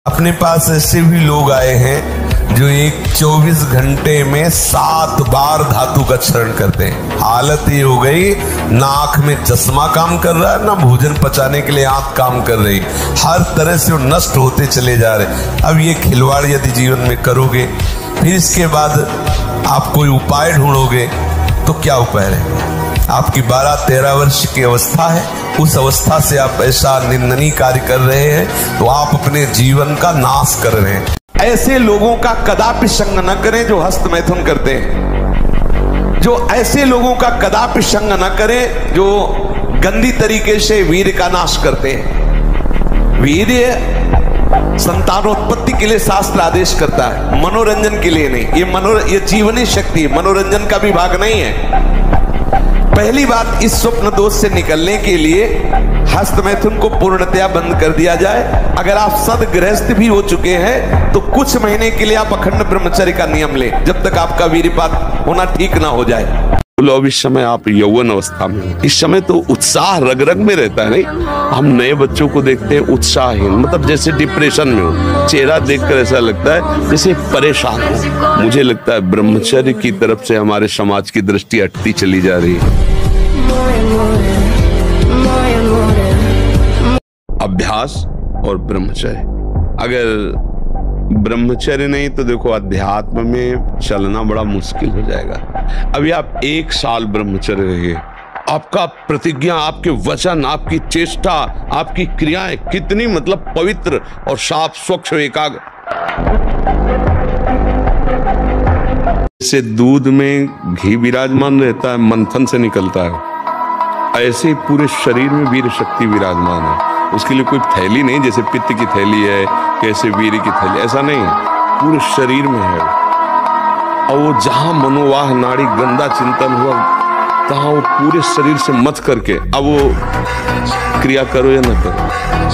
अपने पास ऐसे भी लोग आए हैं जो एक 24 घंटे में 7 बार धातु का चरण करते हैं। हालत ये हो गई, ना आंख में चश्मा काम कर रहा है, ना भोजन पचाने के लिए आंख काम कर रही, हर तरह से वो नष्ट होते चले जा रहे। अब ये खिलवाड़ यदि जीवन में करोगे, फिर इसके बाद आप कोई उपाय ढूंढोगे तो क्या उपाय रहेगा? आपकी 12-13 वर्ष की अवस्था है, उस अवस्था से आप ऐसा निंदनीय कार्य कर रहे हैं तो आप अपने जीवन का नाश कर रहे हैं। ऐसे लोगों का कदापि संग न करें जो हस्त मैथुन करते हैं। जो ऐसे लोगों का कदापि संग न करें जो गंदी तरीके से वीर्य का नाश करते हैं। वीर्य संतानोत्पत्ति के लिए शास्त्र आदेश करता है, मनोरंजन के लिए नहीं। ये जीवनी शक्ति है, मनोरंजन का भी भाग नहीं है। पहली बात, इस स्वप्न दोष से निकलने के लिए हस्त मैथुन को पूर्णतया बंद कर दिया जाए। अगर आप सदगृहस्थ भी हो चुके हैं तो कुछ महीने के लिए आप अखंड ब्रह्मचर्य का नियम लें, जब तक आपका वीर्यपात होना ठीक ना हो जाए। अब इस समय आप यौवन अवस्था में हो, इस समय तो उत्साह रग रग में रहता है। नहीं, हम नए बच्चों को देखते हैं उत्साहहीन, मतलब जैसे डिप्रेशन में हो, चेहरा देखकर ऐसा लगता है जैसे परेशान हो। मुझे लगता है ब्रह्मचर्य की तरफ से हमारे समाज की दृष्टि हटती चली जा रही है। अभ्यास और ब्रह्मचर्य, अगर ब्रह्मचर्य नहीं तो देखो अध्यात्म में चलना बड़ा मुश्किल हो जाएगा। अभी आप 1 साल ब्रह्मचर्य रहिए, आपका प्रतिज्ञा, आपके वचन, आपकी चेष्टा, आपकी क्रियाएं कितनी मतलब पवित्र और साफ स्वच्छ एकाग्र। जैसे दूध में घी विराजमान रहता है, मंथन से निकलता है, ऐसे ही पूरे शरीर में वीर शक्ति विराजमान है। उसके लिए कोई थैली नहीं, जैसे पित्त की थैली है, कैसे वीर की थैली, ऐसा नहीं है, पूरे शरीर में है। और वो जहां मनोवाह नाड़ी गंदा चिंतन हुआ, तहां वो पूरे शरीर से मत करके अब वो क्रिया करो या न करो।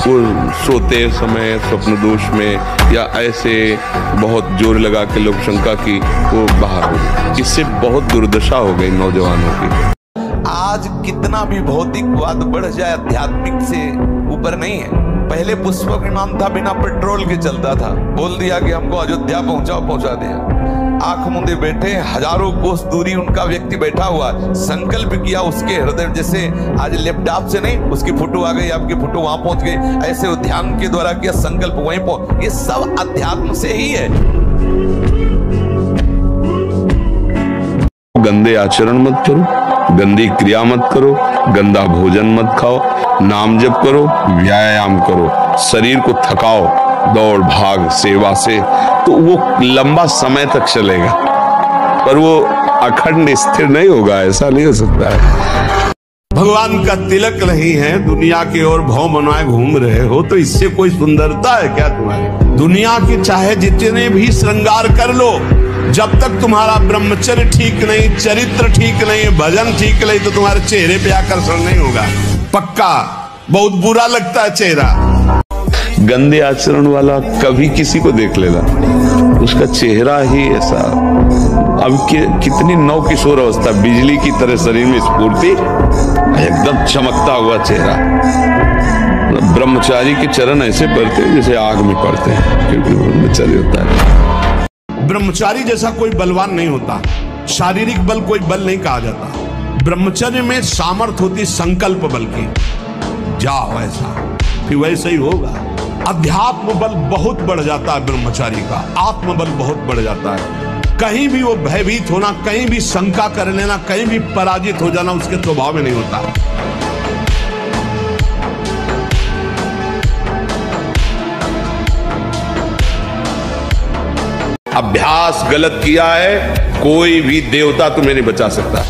वो सोते समय स्वप्न दोष में या ऐसे बहुत जोर लगा के लोग शंका की, वो बाहर हो गई। इससे बहुत दुर्दशा हो गई नौजवानों की। आज कितना भी भौतिकवाद बढ़ जाए, आध्यात्मिक से ऊपर नहीं है। पहले पुष्पक विमान था, बिना पेट्रोल के चलता था। बोल दिया कि हमको अयोध्या पहुंचाओ, पहुंचा दिया। आंख मूंदे बैठे, हजारों कोस दूरी उनका व्यक्ति बैठा हुआ, संकल्प किया उसके हृदय, जैसे आज लैपटॉप से नहीं, उसकी फोटो आ गई, आपकी फोटो वहां पहुंच गई, ऐसे वो ध्यान के द्वारा किया, संकल्प वहीं पहुंच। ये सब अध्यात्म से ही है। गंदे आचरण मत करो, गंदी क्रिया मत करो, गंदा भोजन मत खाओ, नाम जप करो, व्यायाम करो, शरीर को थकाओ, दौड़ भाग सेवा से, तो वो लंबा समय तक चलेगा, पर वो अखंड स्थिर नहीं होगा। ऐसा नहीं हो सकता है। भगवान का तिलक नहीं है, दुनिया की ओर भौ मनवाए घूम रहे हो, तो इससे कोई सुंदरता है क्या तुम्हारी? दुनिया की चाहे जितने भी श्रृंगार कर लो, जब तक तुम्हारा ब्रह्मचर्य ठीक नहीं, चरित्र ठीक नहीं, भजन ठीक नहीं, तो तुम्हारे चेहरे पे आकर्षण नहीं होगा। पक्का बहुत बुरा लगता है चेहरा। गंदे आचरण वाला कभी किसी को देख लेगा, उसका चेहरा ही ऐसा। अब कितनी नव किशोर अवस्था, बिजली की तरह शरीर में स्फूर्ति, एकदम चमकता हुआ चेहरा। ब्रह्मचारी के चरण ऐसे पड़ते हैं जैसे आग में पड़ते हैं, क्योंकि ब्रह्मचारी होता है। ब्रह्मचारी जैसा कोई बलवान नहीं होता, शारीरिक बल कोई बल नहीं कहा जाता। ब्रह्मचर्य में सामर्थ्य होती संकल्प बल की। जाओ ऐसा, फिर वैसे ही होगा। अध्यात्म बल बहुत बढ़ जाता है ब्रह्मचारी का, आत्मबल बहुत बढ़ जाता है। कहीं भी वो भयभीत होना, कहीं भी शंका कर लेना, कहीं भी पराजित हो जाना उसके स्वभाव में नहीं होता। अभ्यास गलत किया है, कोई भी देवता तुम्हें नहीं बचा सकता।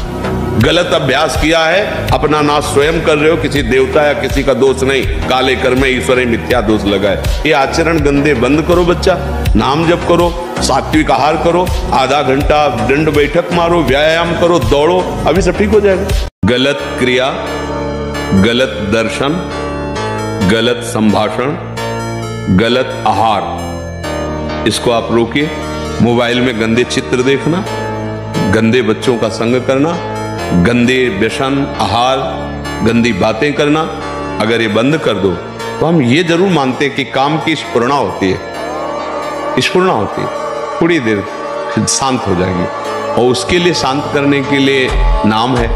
गलत अभ्यास किया है, अपना नाश स्वयं कर रहे हो, किसी देवता या किसी का दोष नहीं। काले कर्म ईश्वर मिथ्या दोष लगा है। ये आचरण गंदे बंद करो बच्चा, नाम जप करो, सात्विक आहार करो, आधा घंटा दंड बैठक मारो, व्यायाम करो, दौड़ो, अभी सब ठीक हो जाएगा। गलत क्रिया, गलत दर्शन, गलत संभाषण, गलत आहार, इसको आप रोकिए। मोबाइल में गंदे चित्र देखना, गंदे बच्चों का संग करना, गंदे व्यसन, आहार, गंदी बातें करना, अगर ये बंद कर दो तो हम ये जरूर मानते हैं कि काम की स्फुरणा होती है। स्फुरना होती है, थोड़ी देर शांत हो जाएगी। और उसके लिए शांत करने के लिए नाम है।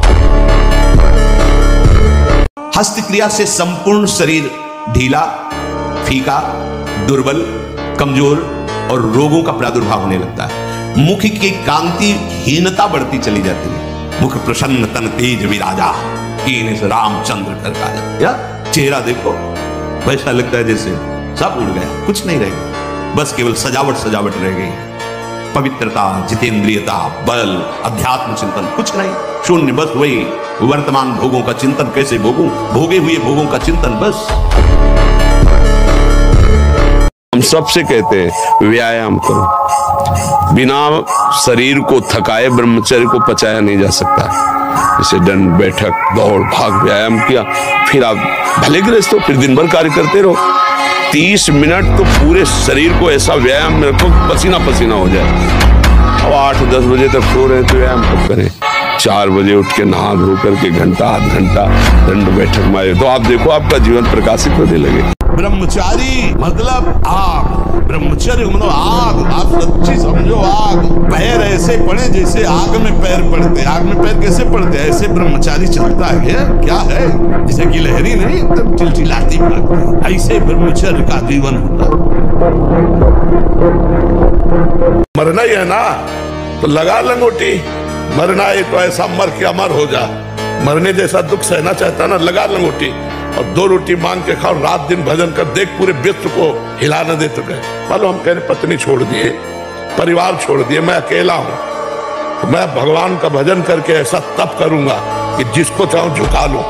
हस्त क्रिया से संपूर्ण शरीर ढीला, फीका, दुर्बल, कमजोर और रोगों का प्रादुर्भाव होने लगता है। मुख की कांति हीनता बढ़ती चली जाती है। मुख प्रसन्न तन तेज विराजा, कीने से रामचंद्र कर काजा। या चेहरा देखो, वैसा लगता है जैसे सब उड़ गया, कुछ नहीं रह गया, बस केवल सजावट सजावट रह गई। पवित्रता, जितेंद्रियता, बल, अध्यात्म चिंतन कुछ नहीं, शून्य, बस वही वर्तमान भोगों का चिंतन। कैसे भोगूं, भोगे हुए भोगों का चिंतन बस। हम सबसे कहते हैं व्यायाम करो। बिना शरीर को थकाए ब्रह्मचर्य को पचाया नहीं जा सकता। जैसे दंड बैठक, दौड़ भाग, व्यायाम किया, फिर आप भले गृहस्थ हो, फिर दिन भर कार्य करते रहो। 30 मिनट तो पूरे शरीर को ऐसा व्यायाम में रखो पसीना पसीना हो जाए। अब 8-10 बजे तक सो रहे तो व्यायाम कब करें? 4 बजे उठ के नहा धो करके घंटा आध घंटा दंड बैठक मारे तो आप देखो आपका जीवन प्रकाशित होने लगे। ब्रह्मचारी मतलब आग, ब्रह्मचर्य मतलब आग। आप सच्ची समझो आग। पैर ऐसे पड़े जैसे आग में पैर पड़ते। आग में पैर कैसे पड़ते? ऐसे ब्रह्मचारी चलता है। क्या है? जैसे कि लहरी नहीं, एकदम चिलचिलाती पड़ती। ऐसे ब्रह्मचर्य का जीवन होता है। मरना ही है ना तो लगा लंगोटी। मरना है तो ऐसा मर के अमर हो जा। मरने जैसा दुख सहना चाहता ना, लगा लंगोटी और 2 रोटी मांग के खाओ, रात दिन भजन कर, देख पूरे विश्व को हिला न दे तो गए। मानो हम कह रहे पत्नी छोड़ दिए, परिवार छोड़ दिए, मैं अकेला हूं, तो मैं भगवान का भजन करके ऐसा तप करूंगा कि जिसको चाहूं झुका लूं।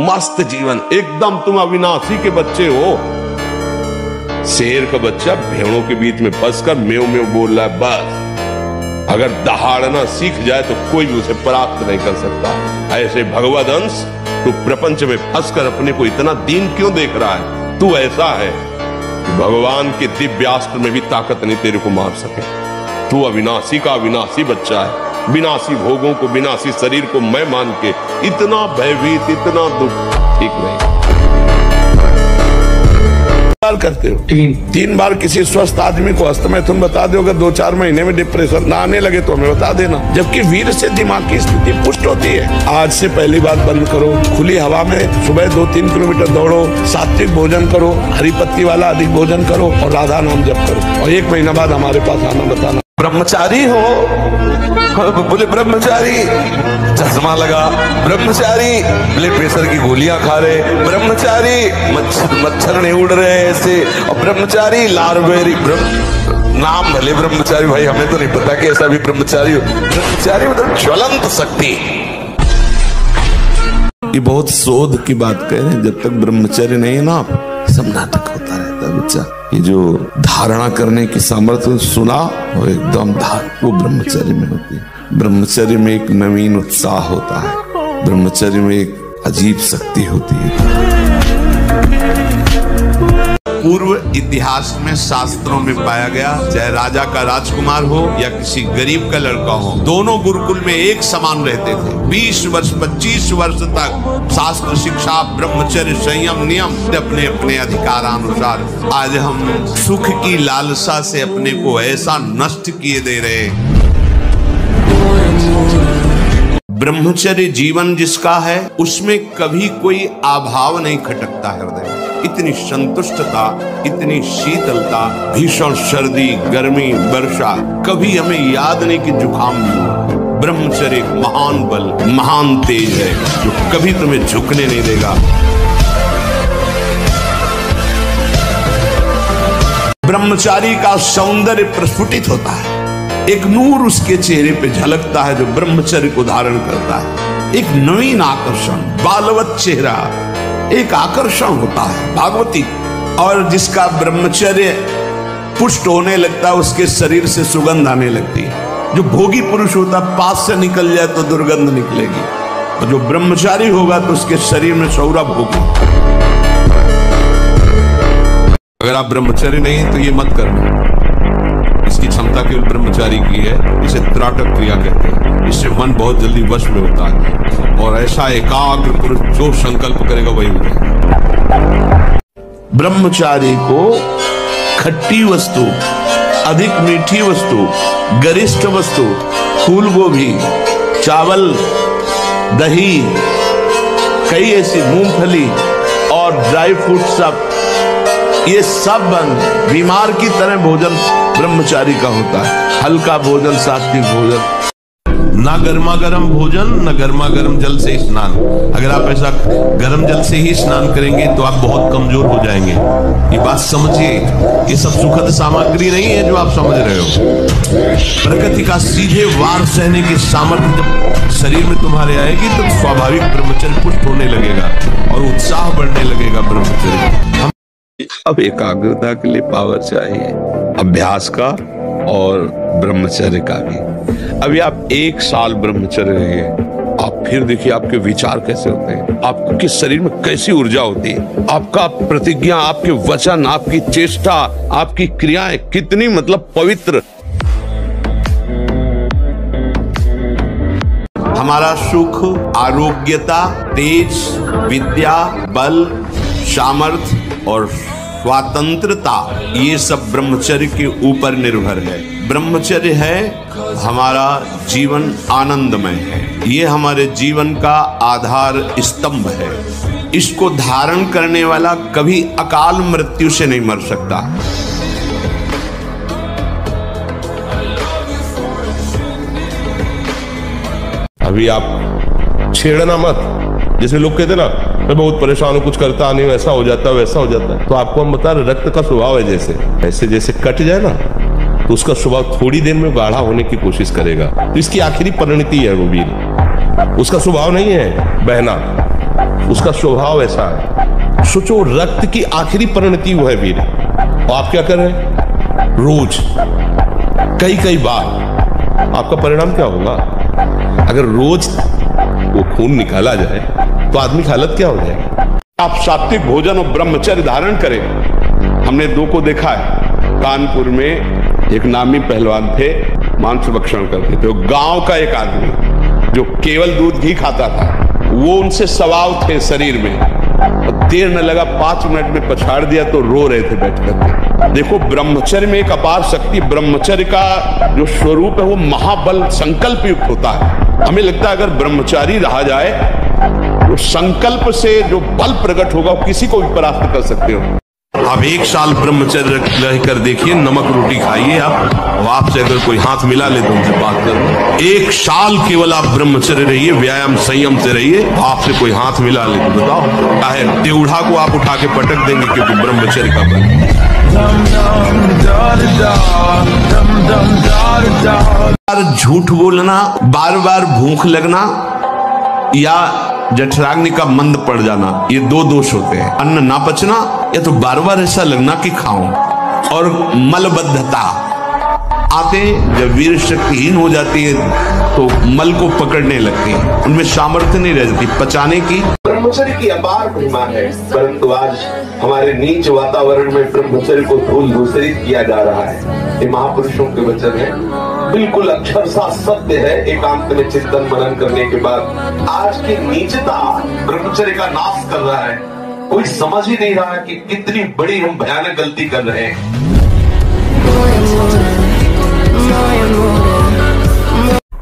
मस्त जीवन एकदम। तुम अविनाशी के बच्चे हो। शेर का बच्चा भेड़ों के बीच में फंसकर मेव मेव बोल रहा है, बस अगर दहाड़ना सीख जाए तो कोई भी उसे प्राप्त नहीं कर सकता। ऐसे भगवद अंश तू प्रपंच में फंसकर अपने को इतना दीन क्यों देख रहा है? तू ऐसा है कि भगवान के दिव्यास्त्र में भी ताकत नहीं तेरे को मार सके। तू अविनाशी का अविनाशी बच्चा है। विनाशी भोगों को, विनाशी शरीर को मैं मान के इतना भयभीत, इतना दुख ठीक नहीं। करते हो 3 बार किसी स्वस्थ आदमी को अस्तमय तुम बता दो, अगर 2-4 महीने में डिप्रेशन ना आने लगे तो हमें बता देना। जबकि वीर से दिमाग की स्थिति पुष्ट होती है। आज से पहली बात बंद करो, खुली हवा में सुबह 2-3 किलोमीटर दौड़ो, सात्विक भोजन करो, हरी पत्ती वाला अधिक भोजन करो और राधा नाम जप करो। और 1 महीना बाद हमारे पास आना, बताना। ब्रह्मचारी हो, बोले ब्रह्मचारी चश्मा लगा, ब्रह्मचारी ब्लड प्रेशर की गोलियां खा रहे, ब्रह्मचारी मच्छर नहीं उड़ रहे ऐसे, और ब्रह्मचारी लारवेरी नाम भले ब्रह्मचारी, भाई हमें तो नहीं पता कि ऐसा भी ब्रह्मचारी हो। ब्रह्मचारी मतलब ज्वलंत शक्ति। ये बहुत शोध की बात कह रहे हैं। जब तक ब्रह्मचर्य नहीं है ना, सब नाटक होता रहता है बच्चा। ये जो धारणा करने की सामर्थ्य सुना वो एकदम वो ब्रह्मचर्य में होती है। ब्रह्मचर्य में एक नवीन उत्साह होता है, ब्रह्मचर्य में एक अजीब शक्ति होती है। पूर्व इतिहास में, शास्त्रों में पाया गया, चाहे राजा का राजकुमार हो या किसी गरीब का लड़का हो, दोनों गुरुकुल में एक समान रहते थे। 20 वर्ष 25 वर्ष तक शास्त्र शिक्षा, ब्रह्मचर्य, संयम, नियम अपने अपने अधिकारानुसार। आज हम सुख की लालसा से अपने को ऐसा नष्ट किए दे रहे। ब्रह्मचर्य जीवन जिसका है उसमें कभी कोई अभाव नहीं खटकता हृदय में। इतनी संतुष्टता, इतनी शीतलता, भीषण सर्दी, गर्मी, वर्षा, कभी हमें याद नहीं कि जुकाम भी हुआ। ब्रह्मचर्य एक महान बल, महान तेज है जो कभी तुम्हें झुकने नहीं देगा। ब्रह्मचारी का सौंदर्य प्रस्फुटित होता है, एक नूर उसके चेहरे पे झलकता है जो ब्रह्मचर्य को धारण करता है। एक नवीन आकर्षण, बालवत चेहरा, एक आकर्षण होता है भागवती। और जिसका ब्रह्मचर्य पुष्ट होने लगता है उसके शरीर से सुगंध आने लगती है। जो भोगी पुरुष होता है पास से निकल जाए तो दुर्गंध निकलेगी, और जो ब्रह्मचारी होगा तो उसके शरीर में सौरभ होगी। अगर आप ब्रह्मचर्य नहीं तो ये मत करना। इसकी क्षमता केवल ब्रह्मचारी की है। इसे त्राटक क्रिया कहते हैं। इससे मन बहुत जल्दी वश में होता है और ऐसा एकाग्र पुरुष जो संकल्प करेगा वही हो जाएगा। ब्रह्मचारी को खट्टी वस्तु, अधिक मीठी वस्तु, गरिष्ठ वस्तु, फूल गोभी, चावल, दही, कई ऐसी मूंगफली और ड्राई फ्रूट सब, ये सब बीमार की तरह भोजन ब्रह्मचारी का होता है। हल्का भोजन, सात्विक भोजन, ना गर्मा गर्म भोजन, ना गर्मा गर्म जल से स्नान। अगर आप ऐसा गर्म जल से ही स्नान करेंगे तो आप बहुत कमजोर हो जाएंगे। ये बात समझिए, ये सब सुखद सामग्री नहीं है जो आप समझ रहे हो। प्रकृति का सीधे वार सहने की सामर्थ्य जब शरीर में तुम्हारे आएगी तो स्वाभाविक ब्रह्मचर्य पुष्ट होने लगेगा और उत्साह बढ़ने लगेगा ब्रह्मचर्य। अब एकाग्रता के लिए पावर चाहिए, अभ्यास का और ब्रह्मचर्य का भी। अभी आप 1 साल ब्रह्मचर्य रहिए, आप फिर देखिए आपके विचार कैसे होते हैं, आपके शरीर में कैसी ऊर्जा होती है, आपका प्रतिज्ञा, आपके वचन, आपकी चेष्टा, आपकी क्रियाएं कितनी मतलब पवित्र। हमारा सुख, आरोग्यता, तेज, विद्या, बल, सामर्थ्य और स्वतंत्रता, ये सब ब्रह्मचर्य के ऊपर निर्भर है। ब्रह्मचर्य है हमारा जीवन आनंदमय है, ये हमारे जीवन का आधार स्तंभ है। इसको धारण करने वाला कभी अकाल मृत्यु से नहीं मर सकता। अभी आप छेड़ना मत। जैसे लोग कहते ना मैं बहुत परेशान हूं, कुछ करता नहीं, ऐसा हो जाता है वैसा हो जाता है। तो आपको हम बता रहे, रक्त का स्वभाव है जैसे जैसे कट जाए ना तो उसका स्वभाव थोड़ी देर में गाढ़ा होने की कोशिश करेगा। तो इसकी आखिरी परिणति है वो वीर, उसका स्वभाव नहीं है बहना, उसका स्वभाव ऐसा है। सोचो, रक्त की आखिरी परिणति वो है वीर। और आप क्या कर रहे हैं रोज कई बार, आपका परिणाम क्या होगा? अगर रोज वो खून निकाला जाए तो आदमी की हालत क्या हो जाएगी? आप सात्विक भोजन और ब्रह्मचर्य धारण करें। हमने 2 को देखा है। कानपुर में एक नामी पहलवान थे, मांस भक्षण करते थे। गांव का एक आदमी जो केवल दूध घी खाता था, वो उनसे सवाल थे शरीर में, और देर न लगा 5 मिनट में पछाड़ दिया तो रो रहे थे बैठ करके। देखो, ब्रह्मचर्य में एक अपार शक्ति, ब्रह्मचर्य का जो स्वरूप है वो महाबल संकल्प युक्त होता है। हमें लगता है अगर ब्रह्मचारी रहा जाए तो संकल्प से जो बल प्रकट होगा वो किसी को भी परास्त कर सकते हो। आप 1 साल ब्रह्मचर्य रहकर देखिए, नमक रोटी खाइए आप, और आपसे अगर कोई हाथ मिला ले तो उनसे बात करो। 1 साल केवल आप ब्रह्मचर्य रहिए, व्यायाम संयम से रहिए, आपसे कोई हाथ मिला ले तो बताओ, चाहे देवढ़ा को आप उठा के पटक देंगे, क्योंकि ब्रह्मचर्य का बल। झूठ बोलना, बार बार भूख लगना या जठराग्नि का मंद पड़ जाना, ये 2 दोष होते हैं। अन्न ना पचना या तो बार बार ऐसा लगना कि खाऊं, और मलबद्धता आते जब वीर शक्तिहीन हो जाती है तो मल को पकड़ने लगती है, उनमें सामर्थ्य नहीं रहती पचाने की। ब्रह्मचर्य की अपार महिमा है, परंतु आज हमारे नीच वातावरण में ब्रह्मचर्य को धूल धूसरित किया जा रहा है। ये महापुरुषों के वचन है, बिल्कुल अक्षरशः सत्य है। एकांत में चिंतन मनन करने के बाद आज की नीचता ब्रह्मचर्य का नाश कर रहा है। कोई समझ ही नहीं रहा कि कितनी बड़ी हम भयानक गलती कर रहे हैं।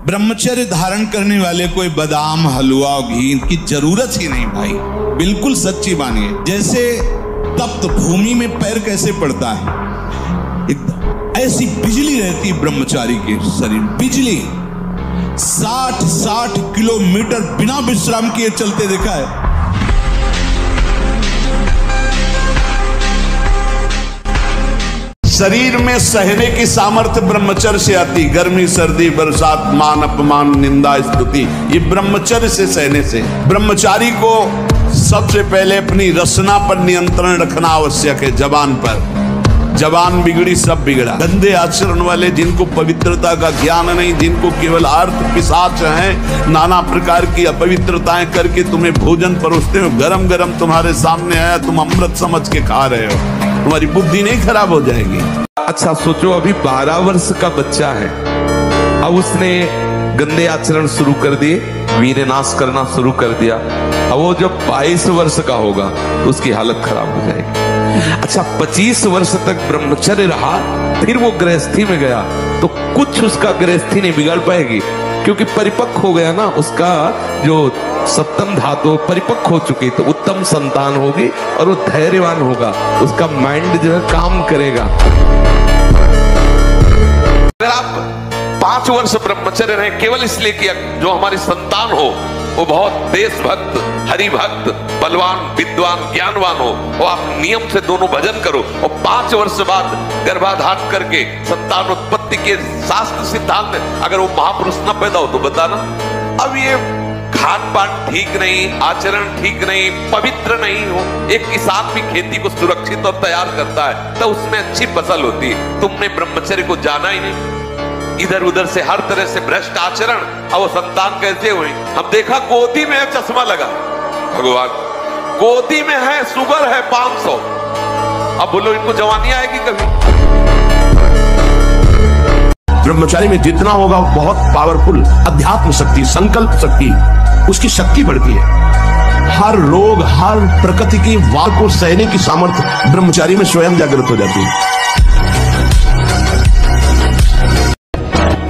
ब्रह्मचर्य धारण करने वाले कोई बादाम, हलवा, घी की जरूरत ही नहीं भाई, बिल्कुल सच्ची मानिए। जैसे तप्त भूमि में पैर कैसे पड़ता है, ऐसी बिजली रहती है ब्रह्मचारी के शरीर। बिजली 60 किलोमीटर बिना विश्राम किए चलते देखा है। शरीर में सहने की सामर्थ्य ब्रह्मचर्य से आती, गर्मी, सर्दी, बरसात, मान, अपमान, निंदा, स्तुति, ये ब्रह्मचर्य से सहने से। ब्रह्मचारी को सबसे पहले अपनी रसना पर नियंत्रण रखना आवश्यक है। जबान पर, जबान बिगड़ी सब बिगड़ा। गंदे आचरण वाले, जिनको पवित्रता का ज्ञान नहीं, जिनको केवल अर्थ पिशाच हैं, नाना प्रकार की अपवित्रताएं करके तुम्हें भोजन परोसते हो, गरम गरम तुम्हारे सामने आया, तुम अमृत समझ के खा रहे हो, तुम्हारी बुद्धि नहीं खराब हो जाएगी। अच्छा सोचो, अभी 12 वर्ष का बच्चा है, अब उसने गंदे आचरण शुरू कर दिए, वीरनाश करना शुरू कर दिया। अब वो जब 22 वर्ष का होगा तो उसकी हालत खराब हो जाएगी। अच्छा 25 वर्ष तक ब्रह्मचर्य रहा, फिर वो गृहस्थी में गया तो कुछ उसका गृहस्थी नहीं बिगड़ पाएगी, क्योंकि परिपक्व हो गया ना, उसका जो सप्तम धातु परिपक्व हो चुकी, तो उत्तम संतान होगी और वो धैर्यवान होगा, उसका माइंड जो है काम करेगा। अगर आप 5 वर्ष ब्रह्मचर्य रहे केवल इसलिए कि जो हमारी संतान हो वो बहुत देशभक्त, हरिभक्त, बलवान, विद्वान, ज्ञानवान हो, और आप नियम से दोनों भजन करो, और 5 वर्ष बाद गर्भाधान करके संतान उत्पत्ति के शास्त्र सिद्धांत में अगर वो महापुरुष न पैदा हो तो बताना। अब ये खान पान ठीक नहीं, आचरण ठीक नहीं, पवित्र नहीं हो, एक किसान भी खेती को सुरक्षित और तैयार करता है तो उसमें अच्छी फसल होती है। तुमने ब्रह्मचर्य को जाना ही नहीं, इधर उधर से हर तरह से भ्रष्ट आचरण, अब वो संतान कैसे हुई? हम देखा गोदी में है चश्मा लगा, भगवान गोदी में है, शुगर है 500, अब बोलो इनको जवानी आएगी कभी? ब्रह्मचारी में जितना होगा बहुत पावरफुल अध्यात्म शक्ति, संकल्प शक्ति, उसकी शक्ति बढ़ती है। हर रोग, हर प्रकृति की वार को सहने की सामर्थ्य ब्रह्मचारी में स्वयं जागृत हो जाती है।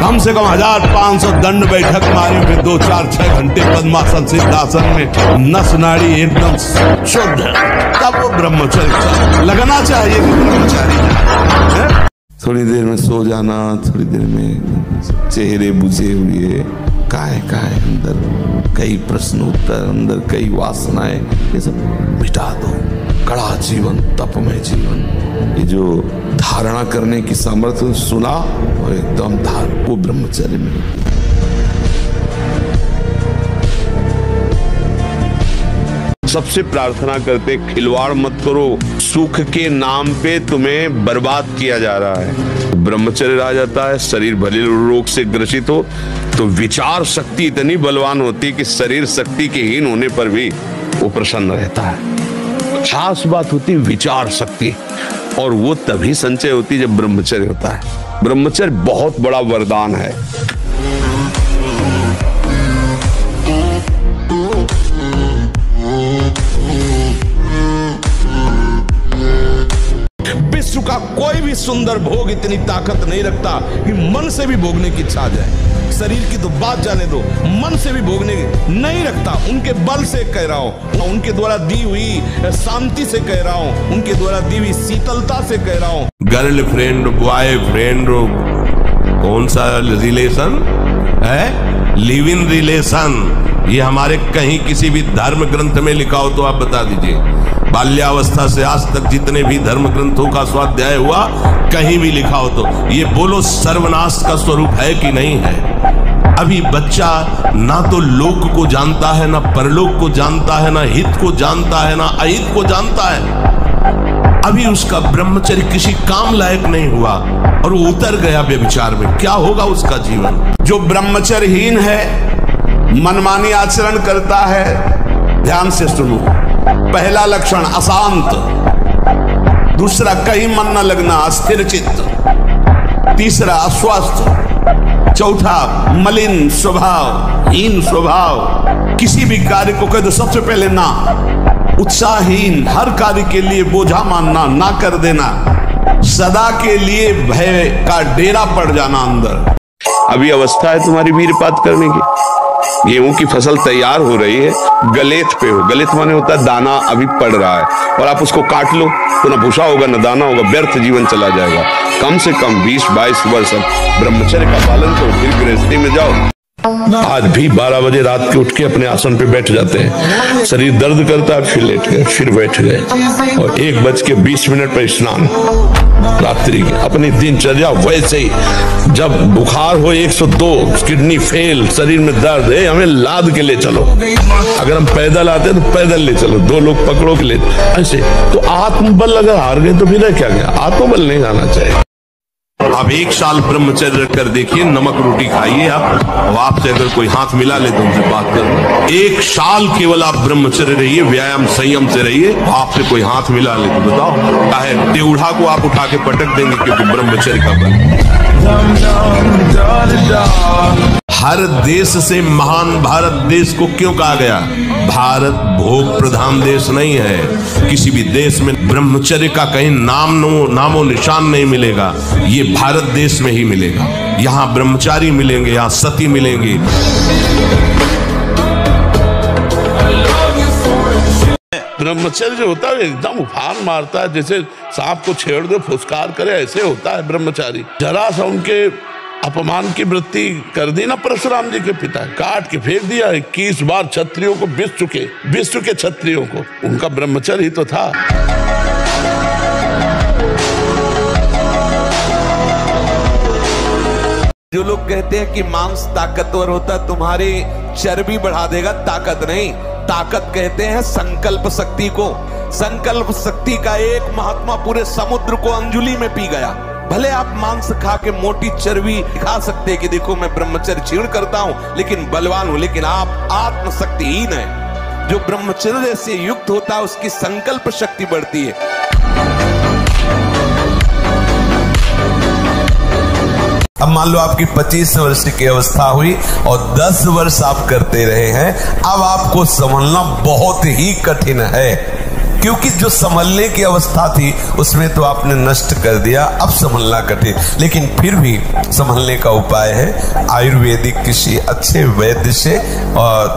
कम से कम 1500 दंड बैठक मारी, फिर 2, 4, 6 घंटे पद्मासन सिद्धासन में नस नाड़ी एकदम शुद्ध है, तब वो ब्रह्मचर्य लगना चाहिए कि ब्रह्मचारी है। थोड़ी देर में सो जाना, थोड़ी देर में चेहरे बुझे हुए, काय अंदर कई प्रश्न उत्तर, अंदर कई वासनाएं, ये सब मिटा दो। कड़ा जीवन, तपमय जीवन, ये जो धारणा करने की सामर्थ्य सुना और एकदम धार को ब्रह्मचर्य में। सबसे प्रार्थना करते खिलवाड़ मत करो, सुख के नाम पे तुम्हें बर्बाद किया जा रहा है। ब्रह्मचर्य आ जाता है, शरीर भले रोग से ग्रसित हो तो विचार शक्ति इतनी बलवान होती है कि शरीर शक्ति के हीन होने पर भी वो प्रसन्न रहता है। खास बात होती है विचार शक्ति, और वो तभी संचय होती है जब ब्रह्मचर्य होता है। ब्रह्मचर्य बहुत बड़ा वरदान है। विश्व का कोई भी सुंदर भोग इतनी ताकत नहीं रखता कि मन से भी भोगने की इच्छा आ जाए। शरीर की तो बात जाने दो, मन से भी भोगने नहीं रखता। उनके बल से कह रहा हूं, उनके द्वारा दी हुई शांति से कह रहा हूं, उनके द्वारा दी हुई शीतलता से कह रहा हूं। गर्लफ्रेंड, बॉयफ्रेंड, कौन सा रिलेशन है? Live in relation. ये हमारे कहीं किसी भी धर्म ग्रंथ में लिखा हो तो आप बता दीजिए। बाल्यावस्था से आज तक जितने भी धर्म ग्रंथों का स्वाध्याय हुआ, कहीं भी लिखा हो तो ये बोलो सर्वनाश का स्वरूप है कि नहीं है? अभी बच्चा ना तो लोक को जानता है, ना परलोक को जानता है, ना हित को जानता है, ना अहित को जानता है। अभी उसका ब्रह्मचर्य किसी काम लायक नहीं हुआ और वो उतर गया व्यभिचार में। क्या होगा उसका जीवन? जो ब्रह्मचर्यहीन है, मनमानी आचरण करता है, ध्यान से सुनो। पहला लक्षण अशांत, दूसरा कहीं मन न लगना, अस्थिर चित्त, तीसरा अस्वस्थ, चौथा मलिन स्वभाव, हीन स्वभाव, किसी भी कार्य को कह दो सबसे पहले ना, उत्साहहीन, हर कार्य के लिए बोझा मानना, ना कर देना, सदा के लिए भय का डेरा पड़ जाना अंदर। अभी अवस्था है तुम्हारी वीरपात करने की। गेहूं की फसल तैयार हो रही है, गलेत पे हो, गलेत माने होता है दाना अभी पड़ रहा है, और आप उसको काट लो तो ना भूसा होगा ना दाना होगा, व्यर्थ जीवन चला जाएगा। कम से कम 20-22 वर्ष ब्रह्मचर्य का पालन करो, फिर गृहस्थी में जाओ। आज भी 12 बजे रात के उठ के अपने आसन पे बैठ जाते हैं, शरीर दर्द करता है, फिर लेट गए, फिर बैठ गए, और 1:20 पर स्नान रात्रि की। अपनी दिनचर्या वैसे ही, जब बुखार हो 102, किडनी फेल, शरीर में दर्द है, हमें लाद के ले चलो। अगर हम पैदल आते हैं तो पैदल ले चलो, 2 लोग पकड़ो के ले, ऐसे। तो आत्मबल अगर हार गए तो फिर क्या गया? आत्मबल नहीं आना चाहिए। आप 1 साल ब्रह्मचर्य कर देखिए, नमक रोटी खाइए आप, और आपसे अगर कोई हाथ मिला ले तो उनसे बात करो। 1 साल केवल आप ब्रह्मचर्य रहिए, व्यायाम संयम से रहिए, आपसे कोई हाथ मिला ले तो बताओ, चाहे टेढ़ा को आप उठा के पटक देंगे, क्योंकि ब्रह्मचर्य का बल। हर देश से महान भारत देश को क्यों कहा गया? भारत भोग प्रधान देश नहीं है। किसी भी देश में ब्रह्मचर्य का कहीं नामो निशान नहीं मिलेगा। ये भारत देश में ही मिलेगा। यहाँ ब्रह्मचारी मिलेंगे, यहाँ सती मिलेंगी। ब्रह्मचर्य जो होता है एकदम उफान मारता है, जैसे सांप को छेड़ दो फुसकार करे, ऐसे होता है ब्रह्मचारी। जरा सा उनके अपमान की वृत्ति कर दी ना परशुराम जी के पिता, काट के फेंक दिया। 21 बार क्षत्रियों को विश्व के क्षत्रियों को, उनका ब्रह्मचर्य ही तो था। जो लोग कहते हैं कि मांस ताकतवर होता है, तुम्हारी चर्बी बढ़ा देगा, ताकत नहीं। ताकत कहते हैं संकल्प शक्ति को। संकल्प शक्ति का एक महात्मा पूरे समुद्र को अंजुली में पी गया। भले आप मांस खा के मोटी चर्बी खा सकते हैं कि देखो मैं ब्रह्मचर्य क्षीण करता हूं, लेकिन बलवान हूं, लेकिन आप आत्मशक्तिहीन है। जो ब्रह्मचर्य से युक्त होता है उसकी संकल्प शक्ति बढ़ती है। अब मान लो आपकी 25 वर्ष की अवस्था हुई और 10 वर्ष आप करते रहे हैं, अब आपको संभलना बहुत ही कठिन है, क्योंकि जो संभलने की अवस्था थी उसमें तो आपने नष्ट कर दिया। अब संभलना कठिन, लेकिन फिर भी संभलने का उपाय है। आयुर्वेदिक किसी अच्छे वैद्य से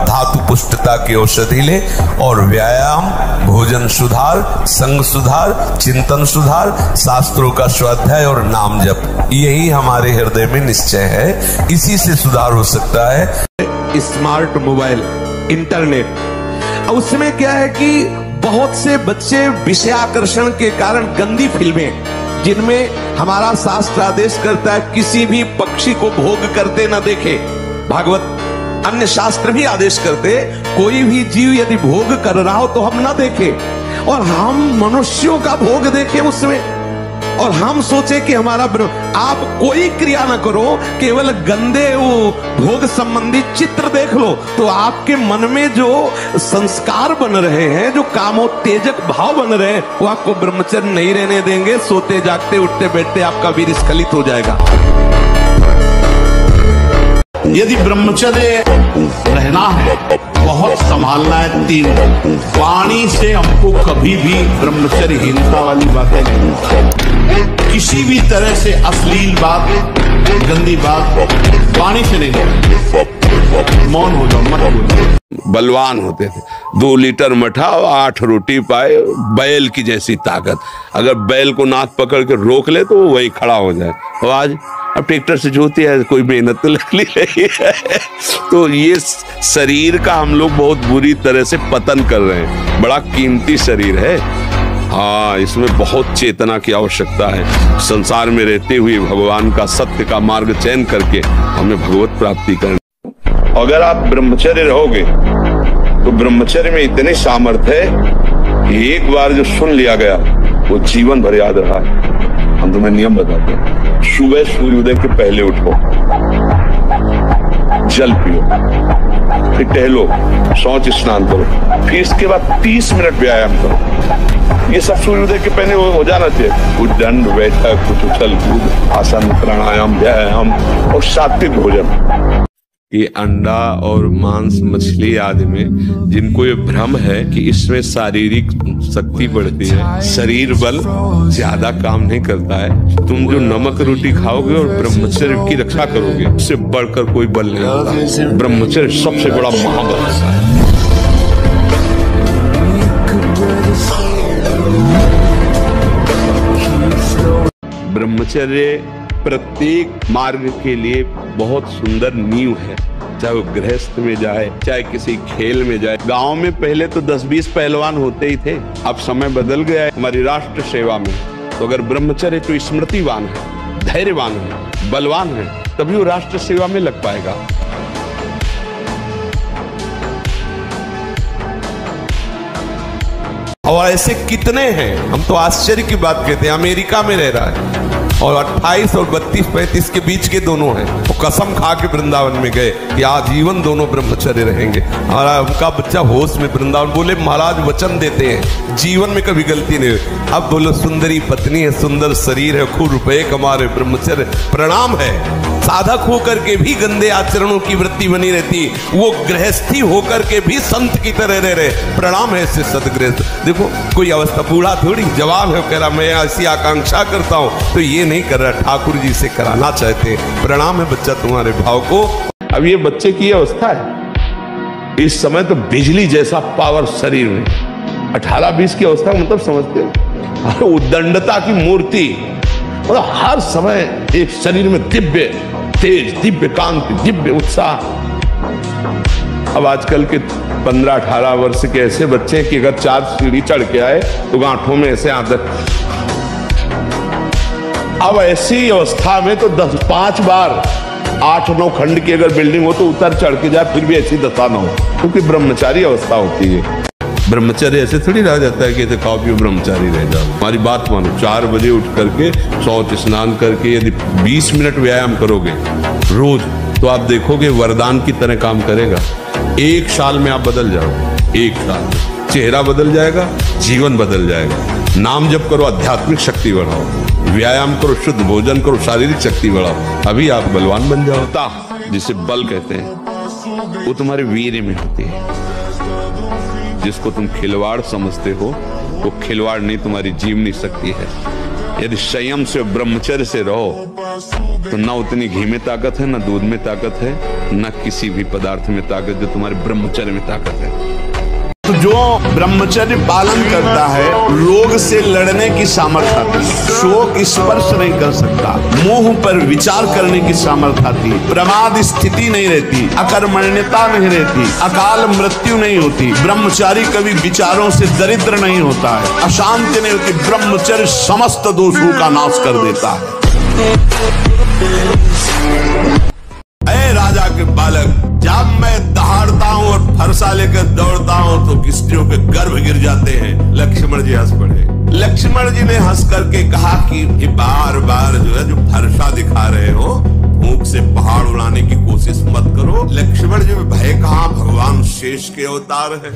धातु पुष्टता की औषधि ले और व्यायाम, भोजन सुधार, संग सुधार, चिंतन सुधार, शास्त्रों का स्वाध्याय और नाम जप, यही हमारे हृदय में निश्चय है। इसी से सुधार हो सकता है। स्मार्ट मोबाइल, इंटरनेट, उसमें क्या है कि बहुत से बच्चे विषयाकर्षण के कारण गंदी फिल्में, जिनमें हमारा शास्त्र आदेश करता है किसी भी पक्षी को भोग करते न देखे। भागवत अन्य शास्त्र भी आदेश करते कोई भी जीव यदि भोग कर रहा हो तो हम ना देखें, और हम मनुष्यों का भोग देखें उसमें, और हम सोचे कि हमारा आप कोई क्रिया ना करो, केवल गंदे वो भोग संबंधी चित्र देख लो, तो आपके मन में जो संस्कार बन रहे हैं, जो कामोत्तेजक भाव बन रहे हैं, वो आपको ब्रह्मचर्य नहीं रहने देंगे। सोते जागते उठते बैठते आपका वीर स्खलित हो जाएगा। यदि ब्रह्मचर्य रहना है, बहुत संभालना है। 3 वाणी से हमको कभी भी ब्रह्मचर्यहीनता वाली बातें नहीं, किसी भी तरह से अश्लील बात, गंदी बात वाणी से नहीं। मौन हो जाओ, मत बोलो। बलवान होते थे, 2 लीटर मठा और 8 रोटी पाए, बैल की जैसी ताकत। अगर बैल को नाक पकड़ के रोक ले तो वो वही खड़ा हो जाए। और आज अब ट्रैक्टर से जोती है, कोई मेहनत तो लग रही है। तो ये शरीर का हम लोग बहुत बुरी तरह से पतन कर रहे हैं। बड़ा कीमती शरीर है, हाँ, इसमें बहुत चेतना की आवश्यकता है। संसार में रहते हुए भगवान का सत्य का मार्ग चयन करके हमें भगवत प्राप्ति करनी। अगर आप ब्रह्मचर्य रहोगे तो ब्रह्मचर्य में इतने सामर्थ्य है कि एक बार जो सुन लिया गया वो जीवन भर याद रहा है। हम तुम्हें नियम बताते हैं। सुबह सूर्योदय के पहले उठो, जल पियो, फिर टहलो, शौच स्नान करो, फिर इसके बाद 30 मिनट व्यायाम करो। ये सब सूर्योदय के पहले हो जाना चाहिए। कुछ दंड बैठक, कुछ उछल कूद, आसन, प्राणायाम, व्यायाम और सात्विक भोजन। ये अंडा और मांस, मछली आदि में जिनको ये भ्रम है कि इसमें शारीरिक शक्ति बढ़ती है, शरीर बल ज्यादा काम नहीं करता है। तुम जो नमक रोटी खाओगे और ब्रह्मचर्य की रक्षा करोगे, उससे बढ़कर कोई बल नहीं होता। ब्रह्मचर्य सबसे बड़ा महाबल होता है। ब्रह्मचर्य प्रत्येक मार्ग के लिए बहुत सुंदर नींव है, चाहे वो गृहस्थ में जाए, चाहे किसी खेल में जाए। गांव में पहले तो 10-20 पहलवान होते ही थे, अब समय बदल गया है हमारी राष्ट्र सेवा में। तो अगर ब्रह्मचर्य तो स्मृतिवान है, धैर्यवान है, बलवान है, तभी वो राष्ट्र सेवा में लग पाएगा। और ऐसे कितने हैं, हम तो आश्चर्य की बात कहते हैं। अमेरिका में रह रहा है और 28 और 32-35 के बीच के दोनों हैं। वो कसम खा के वृंदावन में गए कि आजीवन दोनों ब्रह्मचर्य रहेंगे। हमारा उनका बच्चा होश में वृंदावन बोले, महाराज वचन देते हैं जीवन में कभी गलती नहीं हुई। अब बोलो, सुंदरी पत्नी है, सुंदर शरीर है, खूब रुपए कमा रहे, ब्रह्मचर्य प्रणाम है। साधक होकर के भी गंदे आचरणों की वृत्ति बनी रहती, वो गृहस्थी होकर के भी संत की तरह रह रहे, प्रणाम है इससे सदगृहस्थ। देखो कोई अवस्था, बूढ़ा थोड़ी जवान है, कह रहा मैं ऐसी आकांक्षा करता हूं, तो ये नहीं कर रहा, ठाकुर जी से कराना चाहते। प्रणाम है बच्चा तुम्हारे भाव को। अब ये बच्चे की अवस्था है, इस समय तो बिजली जैसा पावर शरीर में, 18-20 की अवस्था मतलब समझते हो, उद्दंडता की मूर्ति, मतलब हर समय एक शरीर में दिव्य तेज, दिव्य कांति, दिव्य उत्साह। अब आजकल के 15-18 वर्ष के ऐसे बच्चे कि अगर 4 सीढ़ी चढ़ के आए तो गांठों में ऐसे आदत। अब ऐसी अवस्था में तो 5 बार 8-9 खंड की अगर बिल्डिंग हो तो उतर चढ़ के जाए, फिर भी ऐसी दशा न हो, क्योंकि ब्रह्मचारी अवस्था होती है। ब्रह्मचर्य ऐसे थोड़ी रह जाता है कि ऐसे खाओ पियो ब्रह्मचारी रह जाओ। हमारी बात मानो, 4 बजे उठ करके शौच स्नान करके यदि 20 मिनट व्यायाम करोगे रोज, तो आप देखोगे वरदान की तरह काम करेगा। 1 साल में आप बदल जाओ, 1 साल में चेहरा बदल जाएगा, जीवन बदल जाएगा। नाम जप करो, आध्यात्मिक शक्ति बढ़ाओ, व्यायाम करो, शुद्ध भोजन करो, शारीरिक शक्ति बढ़ाओ, अभी आप बलवान बन जाओ। जिसे बल कहते हैं वो तुम्हारे वीर्य में होती है। जिसको तुम खिलवाड़ समझते हो वो खिलवाड़ नहीं, तुम्हारी जीवनी शक्ति है। यदि संयम से ब्रह्मचर्य से रहो तो ना उतनी घी में ताकत है, ना दूध में ताकत है, ना किसी भी पदार्थ में ताकत, जो तुम्हारे ब्रह्मचर्य में ताकत है। तो जो ब्रह्मचर्य पालन करता है, रोग से लड़ने की सामर्थ्य आती है, शोक स्पर्श नहीं कर सकता, मोह पर विचार करने की सामर्थ्य आती है, प्रमाद स्थिति नहीं रहती, अकर्मण्यता नहीं रहती, अकाल मृत्यु नहीं होती, ब्रह्मचारी कभी विचारों से दरिद्र नहीं होता है, अशांति नहीं होती। ब्रह्मचर्य समस्त दोषों का नाश कर देता है। ऐ राजा के बालक, जब मैं दहाड़ता हूँ और फरसा लेकर दौड़ता हूँ तो किस्तियों के गर्भ गिर जाते हैं। लक्ष्मण जी हंस पड़े। लक्ष्मण जी ने हंस करके कहा कि बार बार जो है जो फरसा दिखा रहे हो, भूख से पहाड़ उड़ाने की कोशिश मत करो। लक्ष्मण जी में भय कहाँ, भगवान शेष के अवतार है।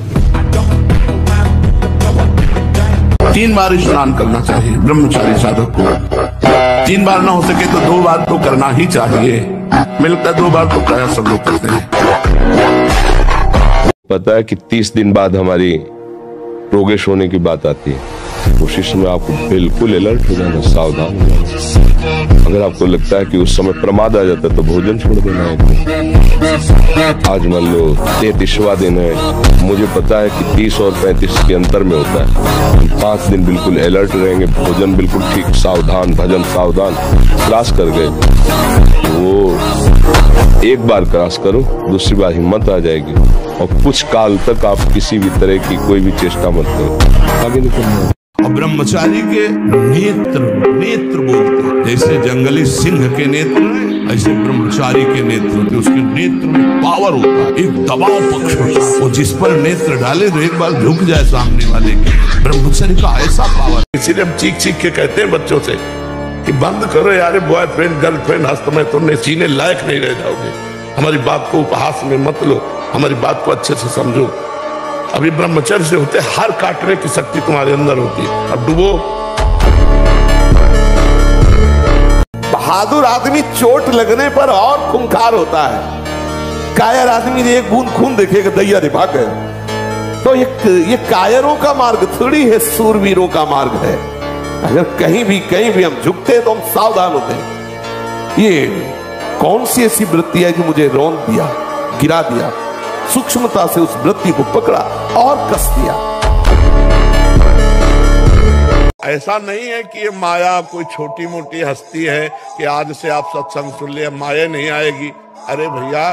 3 बार स्नान करना चाहिए ब्रह्मचारी साधक को। 3 बार ना हो सके तो 2 बार तो करना ही चाहिए। मिलकर 2 बार तो प्राय सब लोग करते हैं। पता है कि 30 दिन बाद हमारी प्रोग्रेस होने की बात आती है। कोशिश में आपको बिल्कुल अलर्ट हो जाना, सावधान हो जाना। अगर आपको लगता है कि उस समय प्रमाद आ जाता है तो भोजन छोड़ देना है। आज मान लो 33वां दिन है, मुझे पता है कि 30 और 35 के अंतर में होता है। हम 5 दिन बिल्कुल अलर्ट रहेंगे, भोजन बिल्कुल ठीक, सावधान, भजन सावधान। क्रॉस कर गए वो 1 बार क्रॉस करो, दूसरी बार हिम्मत आ जाएगी और कुछ काल तक आप किसी भी तरह की कोई भी चेष्टा मत करो, आगे निकलना। और ब्रह्मचारी के नेत्र बोलते हैं, जैसे जंगली सिंह के नेत्र, ऐसे ब्रह्मचारी के नेत्र होते। उसके नेत्र में पावर होता है, एक दबाव पक्ष होता है, और जिस पर नेत्र डाले तो एक बार झुक जाए सामने वाले के। ब्रह्मचारी का ऐसा पावर। इसीलिए हम चीख चीख के कहते हैं बच्चों से कि बंद करो यार, बॉयफ्रेंड गर्लफ्रेंड हस्त में तुमने जीने लायक नहीं रह जाओगे। हमारी बात को उपहास में मत लो, हमारी बात को अच्छे से समझो। अभी ब्रह्मचर्य से होते हर काटने की शक्ति तुम्हारे अंदर होती है। अब डूबो। बहादुर आदमी चोट लगने पर और खूंखार होता है। कायर आदमी एक बूंद खून देखेगा दैया रे भाग गए। तो ये कायरों का मार्ग थोड़ी है, सूरवीरों का मार्ग है। अगर कहीं भी हम झुकते हैं तो हम सावधान होते हैं। ये कौन सी ऐसी वृत्ति है जो मुझे रौंद दिया, गिरा दिया। सूक्ष्मता से उस वृत्ति को पकड़ा और कस दिया। ऐसा नहीं है कि ये माया कोई छोटी मोटी हस्ती है कि आज से आप सत्संग सुन लिया माया नहीं आएगी। अरे भैया,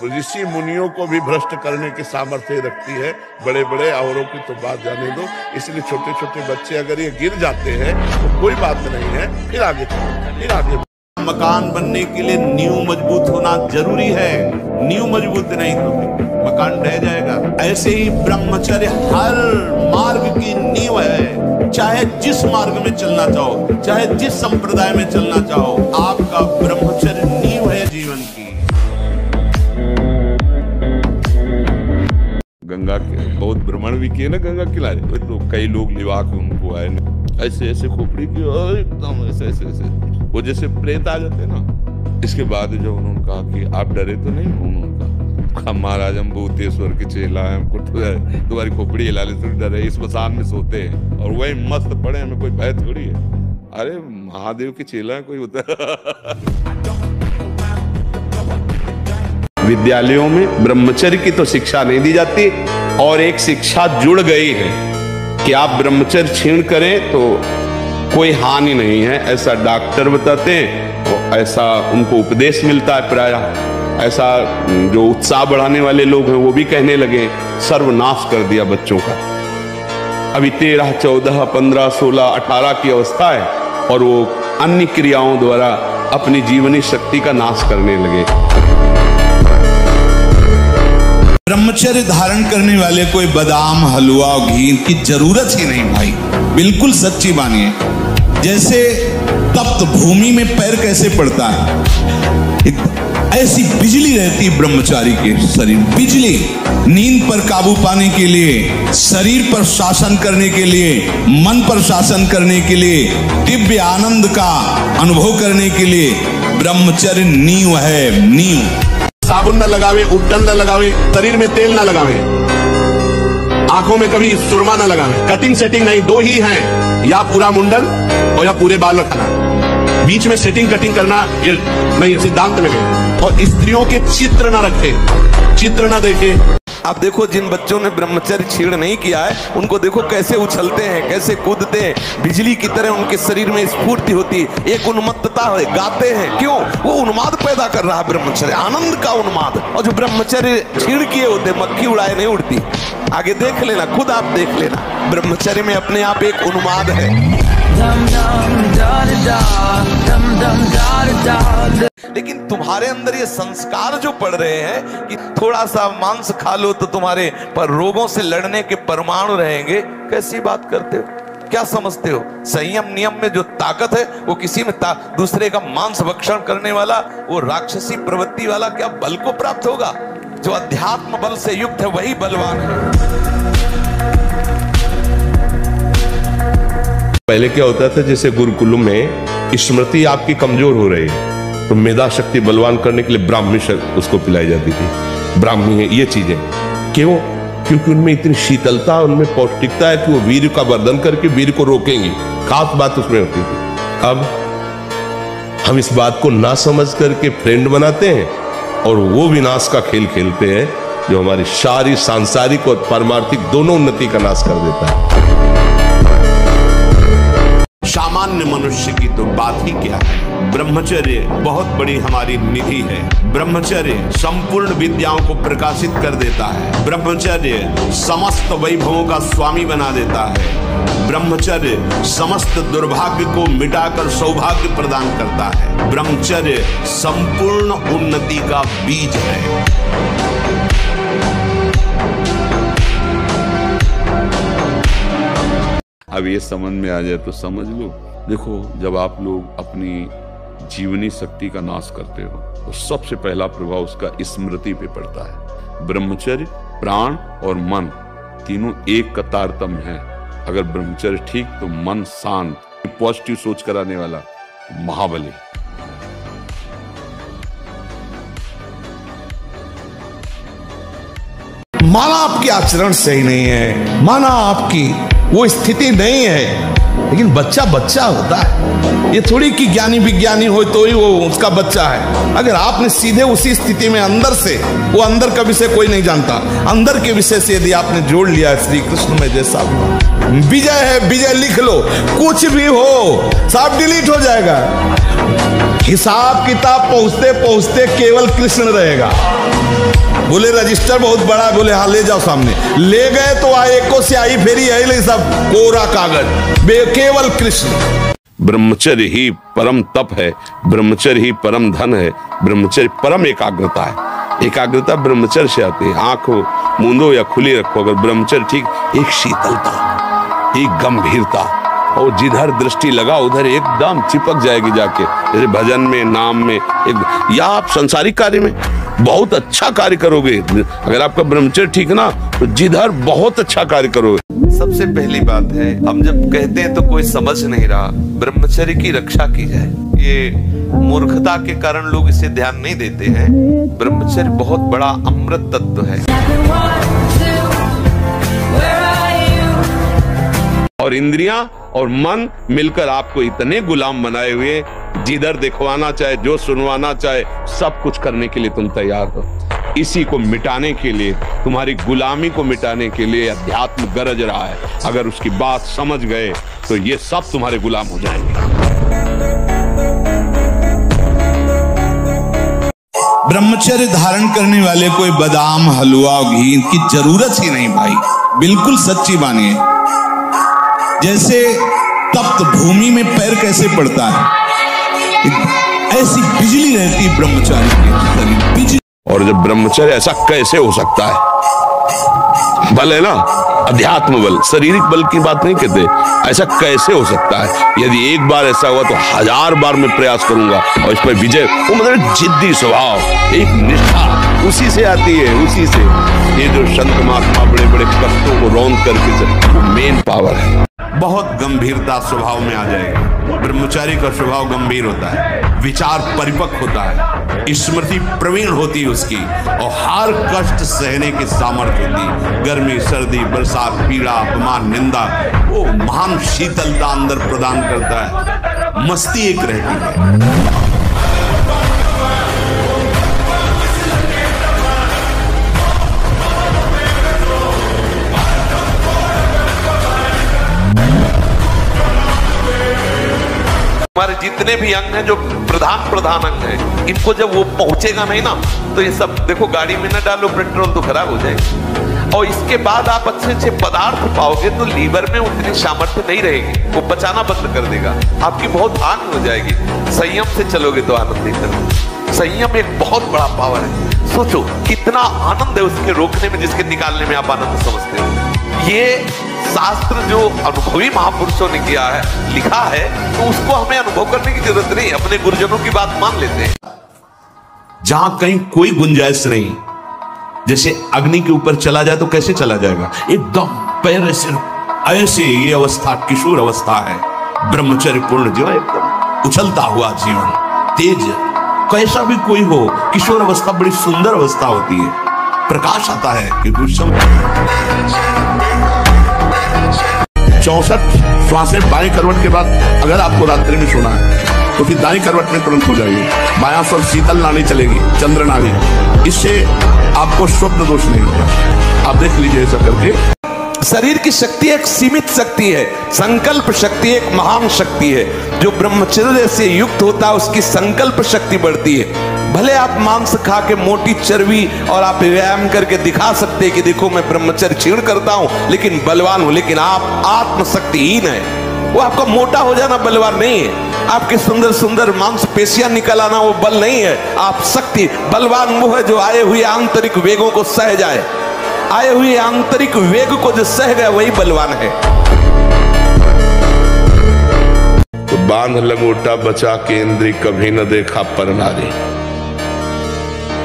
ऋषि मुनियों को भी भ्रष्ट करने की सामर्थ्य रखती है, बड़े बड़े औरों की तो बात जाने दो। इसलिए छोटे छोटे बच्चे अगर ये गिर जाते हैं तो कोई बात नहीं है, फिर आगे। मकान बनने के लिए नींव मजबूत होना जरूरी है। नींव मजबूत नहीं तो मकान ढह जाएगा। ऐसे ही ब्रह्मचर्य हर मार्ग की नींव है। चाहे जिस मार्ग में चलना चाहो, चाहे जिस संप्रदाय में चलना चाहो, आपका ब्रह्मचर्य नींव है जीवन की। गंगा के बहुत भ्रमण भी किए ना गंगा किनारे, तो कई लोग लिवा के उनको आए ऐसे ऐसे खोपड़ी की और एकदम ऐसे ऐसे ऐसे, वो जैसे प्रेत आ जाते ना। इसके बाद जब उन्होंने कहा कि आप डरे तो नहीं, उन्होंने कहा महाराज हम भूतेश्वर के चेला है, हमको तुम्हारी खोपड़ी हिला ले तो डरे, इस मसान में सोते हैं और वही मस्त पड़े, हमें कोई भय थोड़ी है। अरे महादेव के चेला है कोई होता विद्यालयों में ब्रह्मचर्य की तो शिक्षा नहीं दी जाती, और एक शिक्षा जुड़ गई है कि आप ब्रह्मचर्य छीण करें तो कोई हानि नहीं है, ऐसा डॉक्टर बताते हैं, तो ऐसा उनको उपदेश मिलता है प्रायः। ऐसा जो उत्साह बढ़ाने वाले लोग हैं वो भी कहने लगे, सर्वनाश कर दिया बच्चों का। अभी 13, 14, 15, 16, 18 की अवस्था है और वो अन्य क्रियाओं द्वारा अपनी जीवनी शक्ति का नाश करने लगे। ब्रह्मचर्य धारण करने वाले कोई बादाम हलवा और घी की जरूरत ही नहीं भाई, बिल्कुल सच्ची मानिए। जैसे तप्त भूमि में पैर कैसे पड़ता है, ऐसी बिजली रहती है ब्रह्मचारी के शरीर। बिजली नींद पर काबू पाने के लिए, शरीर पर शासन करने के लिए, मन पर शासन करने के लिए, दिव्य आनंद का अनुभव करने के लिए ब्रह्मचर्य नींव है, नींव। साबुन न लगावे, उपटन न लगावे, शरीर में तेल न लगावे, आंखों में कभी सुरमा न लगावे, कटिंग सेटिंग नहीं, दो ही हैं, या पूरा मुंडन और या पूरे बाल रखना। बीच में सेटिंग कटिंग करना ये नहीं, सिद्धांत में नहीं। और स्त्रियों के चित्र न रखे, चित्र न देखे। आप देखो जिन बच्चों ने ब्रह्मचर्य छीण नहीं किया है उनको देखो कैसे उछलते हैं, कैसे कूदते हैं, बिजली की तरह उनके शरीर में स्फूर्ति होती है, एक उन्मत्तता है, गाते हैं। क्यों? वो उन्माद पैदा कर रहा है ब्रह्मचर्य, आनंद का उन्माद। और जो ब्रह्मचर्य छीण किए होते, मक्खी उड़ाए नहीं उड़ती। आगे देख लेना, खुद आप देख लेना, ब्रह्मचर्य में अपने आप एक उन्माद है। लेकिन तुम्हारे अंदर ये संस्कार जो पड़ रहे हैं कि थोड़ा सा मांस खा लो तो तुम्हारे पर रोगों से लड़ने के परमाणु रहेंगे, कैसी बात करते हो? क्या समझते हो? संयम नियम में जो ताकत है वो किसी में दूसरे का मांस भक्षण करने वाला, वो राक्षसी प्रवृत्ति वाला क्या बल को प्राप्त होगा? जो अध्यात्म बल से युक्त है वही बलवान है। पहले क्या होता था, जैसे गुरुकुल में स्मृति आपकी कमजोर हो रही है तो मेधा शक्ति बलवान करने के लिए ब्राह्मी उसको पिलाई जाती थी। ब्राह्मी है ये चीजें क्यों? क्योंकि उनमें इतनी शीतलता, उनमें पौष्टिकता है कि वो वीर का वर्धन करके वीर को रोकेंगे। खास बात उसमें होती थी। अब हम इस बात को ना समझ करके फ्रेंड बनाते हैं और वो विनाश का खेल खेलते हैं जो हमारी शारीरिक, सांसारिक और पारमार्थिक दोनों उन्नति का नाश कर देता है। सामान्य मनुष्य की तो बात ही क्या है। ब्रह्मचर्य बहुत बड़ी हमारी निधि है। ब्रह्मचर्य संपूर्ण विद्याओं को प्रकाशित कर देता है। ब्रह्मचर्य समस्त वैभवों का स्वामी बना देता है। ब्रह्मचर्य समस्त दुर्भाग्य को मिटाकर सौभाग्य प्रदान करता है। ब्रह्मचर्य संपूर्ण उन्नति का बीज है। अब ये समझ में आ जाए तो समझ लो। देखो, जब आप लोग अपनी जीवनी शक्ति का नाश करते हो तो सबसे पहला प्रभाव उसका स्मृति पे पड़ता है। ब्रह्मचर्य, प्राण और मन तीनों एक का तारतम्य है। अगर ब्रह्मचर्य ठीक तो मन शांत, पॉजिटिव सोच कराने वाला महाबली। माना आपके आचरण सही नहीं है, माना आपकी वो स्थिति नहीं है, लेकिन बच्चा बच्चा होता है। ये थोड़ी कि ज्ञानी विज्ञानी हो तो ही वो उसका बच्चा है। अगर आपने सीधे उसी स्थिति में अंदर से, वो अंदर का विषय कोई नहीं जानता, अंदर के विषय से यदि आपने जोड़ लिया श्री कृष्ण में, जैसा विजय है, विजय लिख लो, कुछ भी हो सब डिलीट हो जाएगा। हिसाब किताब पहुंचते पहुंचते केवल कृष्ण रहेगा। बोले रजिस्टर बहुत बड़ा है, बोले हाँ ले जाओ सामने। ले गए तो आए को स्याही फेरी है, सब कोरा कागज, केवल कृष्ण। ब्रह्मचर्य ही परम तप है, ब्रह्मचर्य ही परम धन है, ब्रह्मचर्य परम एकाग्रता है। एकाग्रता ब्रह्मचर्य से आती है। आंख मूंदो या खुली रखो, अगर ब्रह्मचर्य ठीक, एक शीतलता, एक गंभीरता, और जिधर दृष्टि लगा उधर एकदम चिपक जाएगी जाके। जैसे भजन में, नाम में, या आप संसारिक कार्य में बहुत अच्छा कार्य करोगे। अगर आपका ब्रह्मचर्य ठीक ना तो जिधर बहुत अच्छा कार्य करोगे। सबसे पहली बात है, हम जब कहते हैं तो कोई समझ नहीं रहा, ब्रह्मचर्य की रक्षा की जाए। ये मूर्खता के कारण लोग इसे ध्यान नहीं देते हैं। ब्रह्मचर्य बहुत बड़ा अमृत तत्व है। और इंद्रियां और मन मिलकर आपको इतने गुलाम बनाए हुए, जिधर दिखवाना चाहे, जो सुनवाना चाहे, सब कुछ करने के लिए तुम तैयार हो। इसी को मिटाने के लिए, तुम्हारी गुलामी को मिटाने के लिए अध्यात्म गरज रहा है। अगर उसकी बात समझ गए तो ये सब तुम्हारे गुलाम हो जाएंगे। ब्रह्मचर्य धारण करने वाले कोई बादाम, हलवा, घी की जरूरत ही नहीं भाई, बिल्कुल सच्ची मानिए। जैसे तप्त भूमि में पैर कैसे पड़ता है, ऐसी बिजली रहती है ब्रह्मचारी के शरीर, बिजली। और जब ब्रह्मचर्य ऐसा कैसे हो सकता है? बल है ना, अध्यात्म बल, शारीरिक बल की बात नहीं कहते। ऐसा कैसे हो सकता है? यदि एक बार ऐसा हुआ तो 1000 बार मैं प्रयास करूंगा और इस पर विजय। वो मतलब जिद्दी स्वभाव, एक निष्ठा, उसी से आती है, उसी से। ये जो संत महात्मा बड़े बड़े कष्टों को रौंद करके, वो मेन पावर है। बहुत गंभीरता स्वभाव में आ जाएगी। ब्रह्मचारी का स्वभाव गंभीर होता है, विचार परिपक्व होता है, स्मृति प्रवीण होती है उसकी, और हर कष्ट सहने की सामर्थ्य होती। गर्मी, सर्दी, बरसात, पीड़ा, अपमान, निंदा, वो महान शीतलता अंदर प्रदान करता है। मस्ती एक रहती है। हमारे जितने भी अंग हैं, जो प्रधान अंग हैं, इनको जब वो पहुंचेगा नहीं ना, तो ये सब देखो, गाड़ी में ना डालो पेट्रोल तो खराब हो जाएगी। और इसके बाद आप अच्छे पदार्थ पाओगे तो लीवर में उतनी सामर्थ्य नहीं रहेगी, वो पचाना बंद कर देगा, आपकी बहुत हानि हो जाएगी। संयम से चलोगे तो आनंद ही करोगे। संयम एक बहुत बड़ा पावर है। सोचो कितना आनंद है उसके रोकने में, जिसके निकालने में आप आनंद समझते हो। ये शास्त्र जो अनुभवी महापुरुषों ने किया है, लिखा है, तो उसको हमें अनुभव करने की जरूरत नहीं, अपने गुरुजनों की बात मान लेते हैं। जहां कहीं कोई गुंजाइश नहीं, जैसे अग्नि के ऊपर चला जाए तो कैसे चला जाएगा, एकदम पैर ऐसे ये अवस्था किशोर अवस्था है। ब्रह्मचर्य पूर्ण जीवन, एकदम उछलता हुआ जीवन, तेज, कैसा भी कोई हो, किशोर अवस्था बड़ी सुंदर अवस्था होती है। प्रकाश आता है कि 64 श्वासें बाएं करवट के बाद अगर आपको रात्रि में सोना है तो फिर दाएं करवट में तुरंत हो जाएगी। बायां स्वर शीतल नाड़ी चलेगी, चंद्र नाड़ी, इससे आपको स्वप्न दोष नहीं होगा। आप देख लीजिए ऐसा करके। शरीर की शक्ति एक सीमित शक्ति है, संकल्प शक्ति एक महान शक्ति है। जो ब्रह्मचर्य से युक्त होता है उसकी संकल्प शक्ति बढ़ती है। भले आप मांस खा के मोटी चर्बी और आप व्यायाम करके दिखा सकते हैं कि देखो मैं ब्रह्मचर्य क्षीण करता हूं लेकिन बलवान हूं, लेकिन आप आत्मशक्तिहीन है। वो आपका मोटा हो जाना बलवान नहीं है, आपके सुंदर सुंदर मांसपेशियां निकल आना वो बल नहीं है। आप शक्ति, बलवान वो है जो आए हुए आंतरिक वेगों को सह जाए। आए हुए आंतरिक वेग को जो सह गया वही बलवान है। तो बांध लंगोटा बचा के इंद्री, कभी न देखा पर नारी।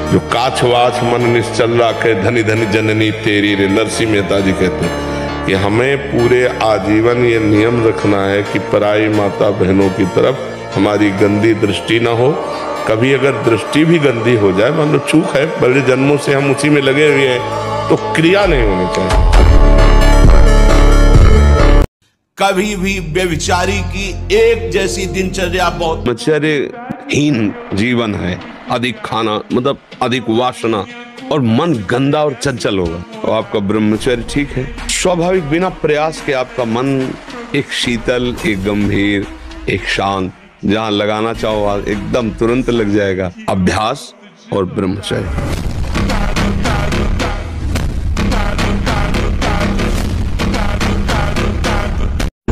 जो काछवाछ मन निश्चल राखे, धनी धनी जननी तेरी रे। नरसिंह मेहता जी कहते हैं कि हमें पूरे आजीवन ये नियम रखना है कि पराई माता बहनों की तरफ हमारी गंदी दृष्टि ना हो। कभी अगर दृष्टि भी गंदी हो जाए, मान लो चूक है, बड़े जन्मों से हम उसी में लगे हुए हैं, तो क्रिया नहीं होनी चाहिए। कभी भी व्यभिचारी की एक जैसी दिनचर्या बहुत ब्रह्मचर्यहीन जीवन है। अधिक खाना मतलब अधिक वासना, और मन गंदा और चंचल होगा। तो आपका ब्रह्मचर्य ठीक है, स्वाभाविक बिना प्रयास के आपका मन एक शीतल, एक गंभीर, एक शांत, जहां लगाना चाहो एकदम तुरंत लग जाएगा। अभ्यास और ब्रह्मचर्य।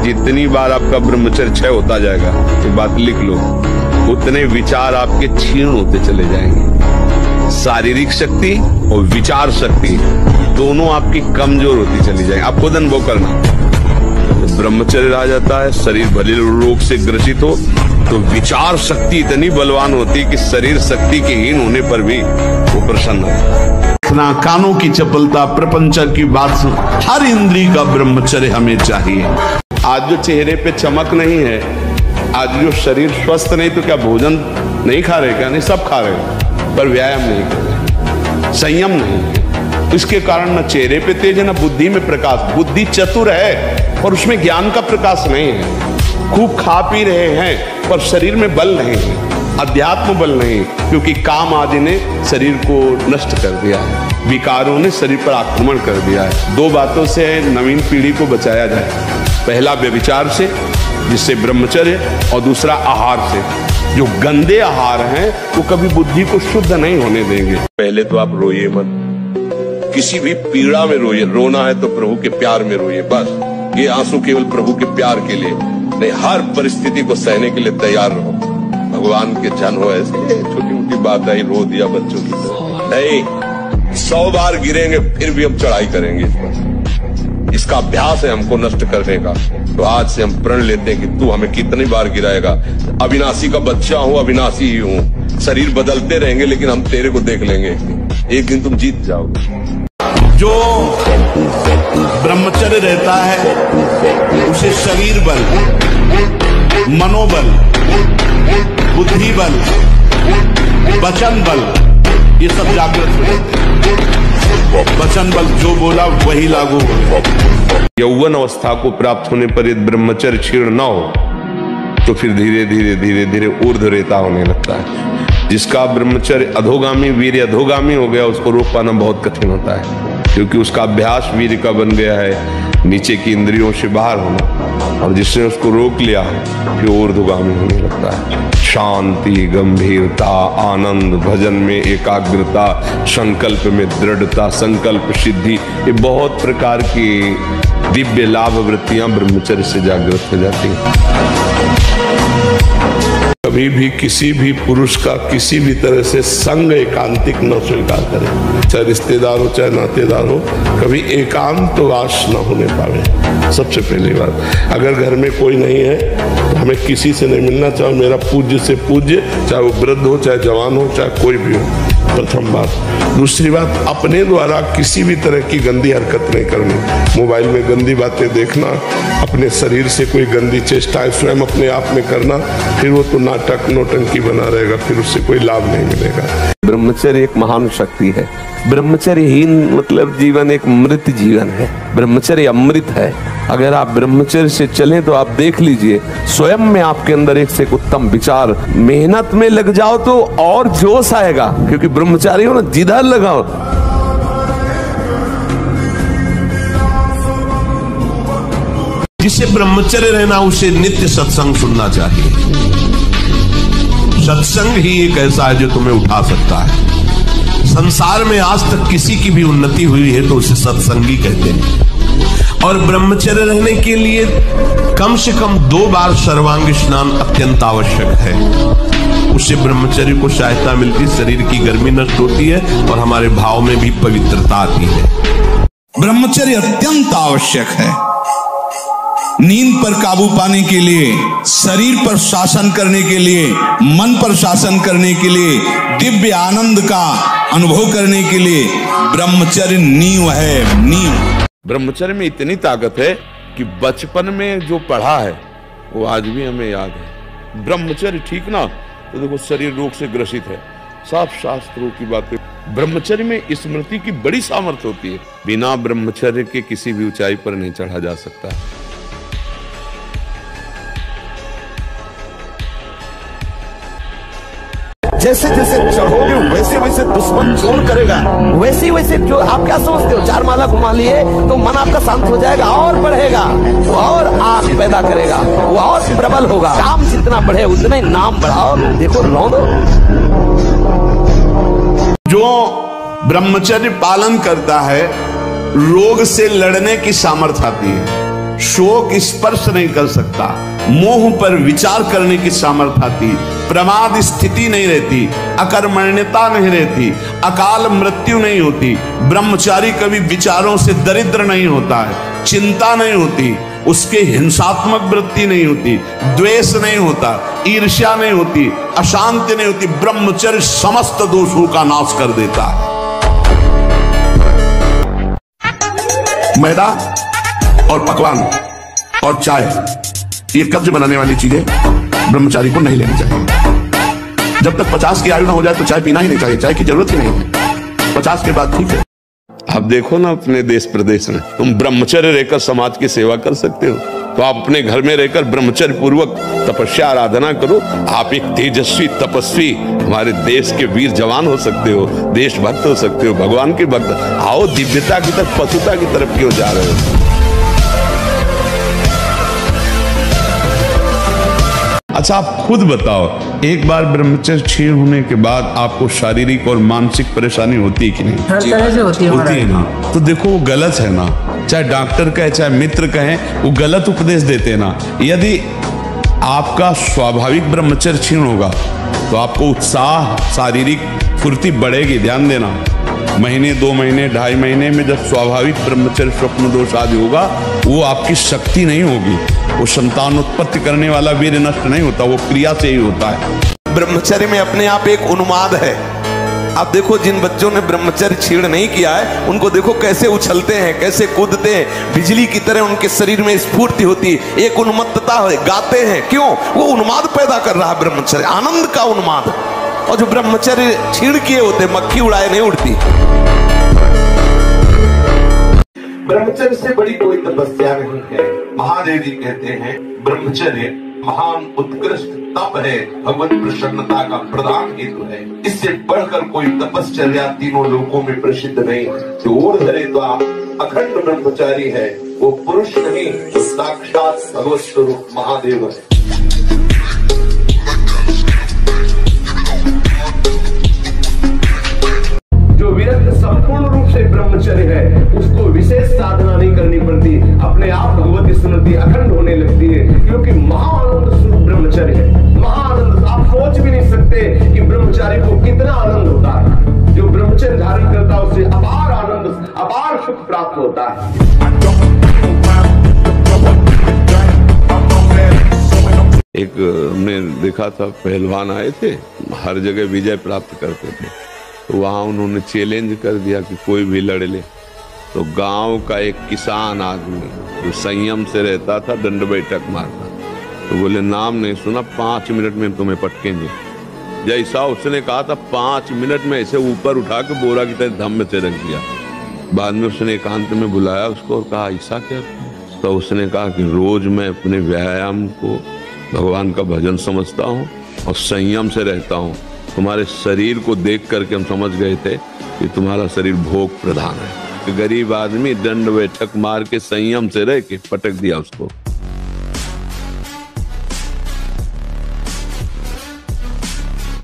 जितनी बार आपका ब्रह्मचर्य क्षय होता जाएगा, ये बात लिख लो, उतने विचार आपके क्षीण होते चले जाएंगे। शारीरिक शक्ति और विचार शक्ति दोनों आपकी कमजोर होती चली जाएगी। आप खुद अनुभव करना। तो ब्रह्मचर्य रह जाता है, शरीर भले रोग से ग्रसित हो तो विचार शक्ति इतनी बलवान होती है कि शरीर शक्ति के हीन होने पर भी वो प्रसन्न होता है। देखना, कानों की चपलता, प्रपंच की बात सुन, हर इंद्रिय का ब्रह्मचर्य हमें चाहिए। आज जो चेहरे पे चमक नहीं है, आज जो शरीर स्वस्थ नहीं, तो क्या भोजन नहीं खा रहे? क्या नहीं, सब खा रहे, पर व्यायाम नहीं कर रहे, संयम नहीं है। इसके कारण न चेहरे पे तेज है, न बुद्धि में प्रकाश। बुद्धि चतुर है और उसमें ज्ञान का प्रकाश नहीं है। खूब खा पी रहे हैं पर शरीर में बल नहीं है, अध्यात्म बल नहीं, क्योंकि काम आदि ने शरीर को नष्ट कर दिया है, विकारों ने शरीर पर आक्रमण कर दिया है। दो बातों से नवीन पीढ़ी को बचाया जाए, पहला व्यभिचार से जिससे ब्रह्मचर्य, और दूसरा आहार से। जो गंदे आहार हैं वो कभी बुद्धि को शुद्ध नहीं होने देंगे। पहले तो आप रोइए मत, किसी भी पीड़ा में रोइए, रोना है तो प्रभु के प्यार में रोइए, बस। ये आंसू केवल प्रभु के प्यार के लिए नहीं, हर परिस्थिति को सहने के लिए तैयार रहो। भगवान के जन हो, ऐसे छोटी मोटी बात आई रो दिया बच्चों की तरह नहीं, 100 बार गिरेंगे फिर भी हम चढ़ाई करेंगे इस पर। इसका अभ्यास है हमको नष्ट करने का। तो आज से हम प्रण लेते हैं कि तू हमें कितनी बार गिराएगा। अविनाशी का बच्चा हूं, अविनाशी ही हूं, शरीर बदलते रहेंगे लेकिन हम तेरे को देख लेंगे, एक दिन तुम जीत जाओगे। जो ब्रह्मचर्य रहता है उसे शरीर बल, मनोबल, बुद्धि बल, वचन बल, ये सब जागृत हो जाते हैं। वचन बल जो बोला वही लागू हो। यौवन अवस्था को प्राप्त होने पर यदि ब्रह्मचर्य क्षीण न हो तो फिर धीरे धीरे धीरे धीरे ऊर्ध्वरेता होने लगता है। जिसका ब्रह्मचर्य अधोगामी, वीर्य अधोगामी हो गया, उसको रोक पाना बहुत कठिन होता है, क्योंकि उसका अभ्यास वीर्य का बन गया है नीचे की इंद्रियों से बाहर होना, और जिसने उसको रोक लिया फिर ऊर्ध्वगामी होने लगता है। शांति, गंभीरता, आनंद, भजन में एकाग्रता, संकल्प में दृढ़ता, संकल्प सिद्धि, ये बहुत प्रकार की दिव्य लाभ वृत्तियां ब्रह्मचर्य से जागृत हो जाती हैं। कभी भी किसी भी पुरुष का किसी भी तरह से संग एकांतिक न स्वीकार करें, चाहे रिश्तेदार हो चाहे नातेदार हो, कभी एकांतवास न होने पावे। सबसे पहली बात, अगर घर में कोई नहीं है तो हमें किसी से नहीं मिलना, चाहे मेरा पूज्य से पूज्य, चाहे वो वृद्ध हो चाहे जवान हो चाहे कोई भी हो, प्रथम बात। दूसरी बात, अपने द्वारा किसी भी तरह की गंदी हरकत नहीं करनी, मोबाइल में गंदी बातें देखना, अपने शरीर से कोई गंदी चेष्टाएं स्वयं अपने आप में करना, फिर वो तो नाटक नौटंकी बना रहेगा, फिर उससे कोई लाभ नहीं मिलेगा। ब्रह्मचर्य एक महान शक्ति है। ब्रह्मचर्यहीन मतलब जीवन एक मृत जीवन है। ब्रह्मचर्य अमृत है। अगर आप ब्रह्मचर्य से चलें तो आप देख लीजिए स्वयं में आपके अंदर एक से एक उत्तम विचार, मेहनत में लग जाओ तो और जोश आएगा, क्योंकि ब्रह्मचारी हो ना, जिधर लगाओ। जिसे ब्रह्मचर्य रहना उसे नित्य सत्संग सुनना चाहिए। सत्संग ही एक ऐसा है जो तुम्हें उठा सकता है। संसार में आज तक किसी की भी उन्नति हुई है तो उसे सत्संगी कहते हैं। और ब्रह्मचर्य रहने के लिए कम से कम 2 बार सर्वांग स्नान अत्यंत आवश्यक है। उससे ब्रह्मचर्य को सहायता मिलती, शरीर की गर्मी नष्ट होती है और हमारे भाव में भी पवित्रता आती है। ब्रह्मचर्य अत्यंत आवश्यक है। नींद पर काबू पाने के लिए, शरीर पर शासन करने के लिए, मन पर शासन करने के लिए, दिव्य आनंद का अनुभव करने के लिए ब्रह्मचर्य नींव है, नींव। ब्रह्मचर्य में इतनी ताकत है कि बचपन में जो पढ़ा है वो आज भी हमें याद है। ब्रह्मचर्य ठीक ना तो देखो शरीर रोग से ग्रसित है, सब शास्त्रों की बातें। ब्रह्मचर्य में स्मृति की बड़ी सामर्थ्य होती है। बिना ब्रह्मचर्य के किसी भी ऊंचाई पर नहीं चढ़ा जा सकता। जैसे जैसे चढ़ोगे वैसे वैसे दुश्मन जोर करेगा, वैसे वैसे जो आप क्या समझते हो, 4 माला घुमा लिए तो मन आपका शांत हो जाएगा और बढ़ेगा, वो और आग पैदा करेगा, वो और प्रबल होगा। काम जितना बढ़े उतना ही नाम बढ़ाओ। देखो रौंदो। जो ब्रह्मचर्य पालन करता है रोग से लड़ने की सामर्थ्य आती है, शोक स्पर्श नहीं कर सकता, मोह पर विचार करने की सामर्थ्य आती, प्रमाद स्थिति नहीं रहती, अकर्मण्यता नहीं रहती, अकाल मृत्यु नहीं होती। ब्रह्मचारी कभी विचारों से दरिद्र नहीं होता है, चिंता नहीं होती, उसके हिंसात्मक वृत्ति नहीं होती, द्वेष नहीं होता, ईर्ष्या नहीं होती, अशांति नहीं होती। ब्रह्मचर्य समस्त दोषों का नाश कर देता है। मैदा और पकवान और चाय, ये कब्ज बनाने वाली चीजें ब्रह्मचारी को नहीं लेनी चाहिए। जब तक 50 की आयु ना हो जाए तो चाय पीना ही नहीं चाहिए, चाय की जरूरत ही नहीं है। 50 के बाद ठीक है। आप देखो ना अपने देश प्रदेश में, तुम ब्रह्मचर्य रहकर समाज की सेवा कर सकते हो, तो आप अपने घर में रहकर ब्रह्मचर्य पूर्वक तपस्या आराधना करो। आप एक तेजस्वी तपस्वी हमारे देश के वीर जवान हो सकते हो, देशभक्त हो सकते हो, भगवान के भक्त। आओ दिव्यता की तरफ, पशुता की तरफ क्यों जा रहे हो? अच्छा, आप खुद बताओ, एक बार ब्रह्मचर्य क्षीण होने के बाद आपको शारीरिक और मानसिक परेशानी होती है कि नहीं? हर तरह से होती है ना। तो देखो वो गलत है ना, चाहे डॉक्टर कहे चाहे मित्र कहें, वो गलत उपदेश देते हैं ना। यदि आपका स्वाभाविक ब्रह्मचर्य क्षीण होगा तो आपको उत्साह, शारीरिक फुर्ती बढ़ेगी। ध्यान देना, महीने 2 महीने 2.5 महीने में जब स्वाभाविक ब्रह्मचर्य स्वप्न दोष आदि होगा, वो आपकी शक्ति नहीं होगी, वो संतान उत्पत्ति करने वाला वीर नष्ट नहीं होता, वो क्रिया से ही होता है। ब्रह्मचर्य में अपने आप एक उन्माद है। आप देखो जिन बच्चों ने ब्रह्मचर्य क्षीण नहीं किया है, उनको देखो कैसे उछलते हैं, कैसे कूदते हैं, बिजली की तरह उनके शरीर में स्फूर्ति होती है, एक उन्मत्तता है, गाते हैं। क्यों? वो उन्माद पैदा कर रहा है ब्रह्मचर्य, आनंद का उन्माद। और जो ब्रह्मचर्य क्षीण किए होते, मक्खी उड़ाए नहीं उड़ती। ब्रह्मचर्य से बड़ी कोई तपस्या नहीं है। महादेव जी कहते हैं ब्रह्मचर्य महान उत्कृष्ट तप है, भगवत प्रसन्नता का प्रधान हेतु है। इससे बढ़कर कोई तपश्चर्या तीनों लोकों में प्रसिद्ध नहीं। जो ऊर्ध्व तो आप अखंड ब्रह्मचारी है, वो पुरुष नहीं, तो साक्षात भगवत स्वरूप महादेव है। जो विरक्त संपूर्ण रूप से ब्रह्मचर्य है, उसको विशेष साधना नहीं करनी पड़ती, अपने आप भगवत स्मृति अखंड होने लगती है, क्योंकि महाआनंद स्वरूप ब्रह्मचर्य है। महाआनंद, आप सोच भी नहीं सकते कि ब्रह्मचारी को कितना आनंद होता है। जो ब्रह्मचर्य धारण करता है उससे अपार आनंद, अपार सुख प्राप्त होता है। एक हमने देखा था, पहलवान आए थे, हर जगह विजय प्राप्त करते थे, तो वहाँ उन्होंने चैलेंज कर दिया कि कोई भी लड़ ले। तो गांव का एक किसान आदमी जो संयम से रहता था, दंड बैठक मारता, तो बोले नाम नहीं सुना, 5 मिनट में तुम्हें पटकेंगे। जैसा उसने कहा था, 5 मिनट में ऐसे ऊपर उठा के बोरा की तरह धम्म से रख दिया। बाद में उसने एकांत में बुलाया उसको और कहा ऐसा क्या? तो उसने कहा कि रोज मैं अपने व्यायाम को भगवान का भजन समझता हूँ और संयम से रहता हूँ। तुम्हारे शरीर को देख करके हम समझ गए थे कि तुम्हारा शरीर भोग प्रधान है। गरीब आदमी दंड बैठक मार के संयम से रह के पटक दिया उसको।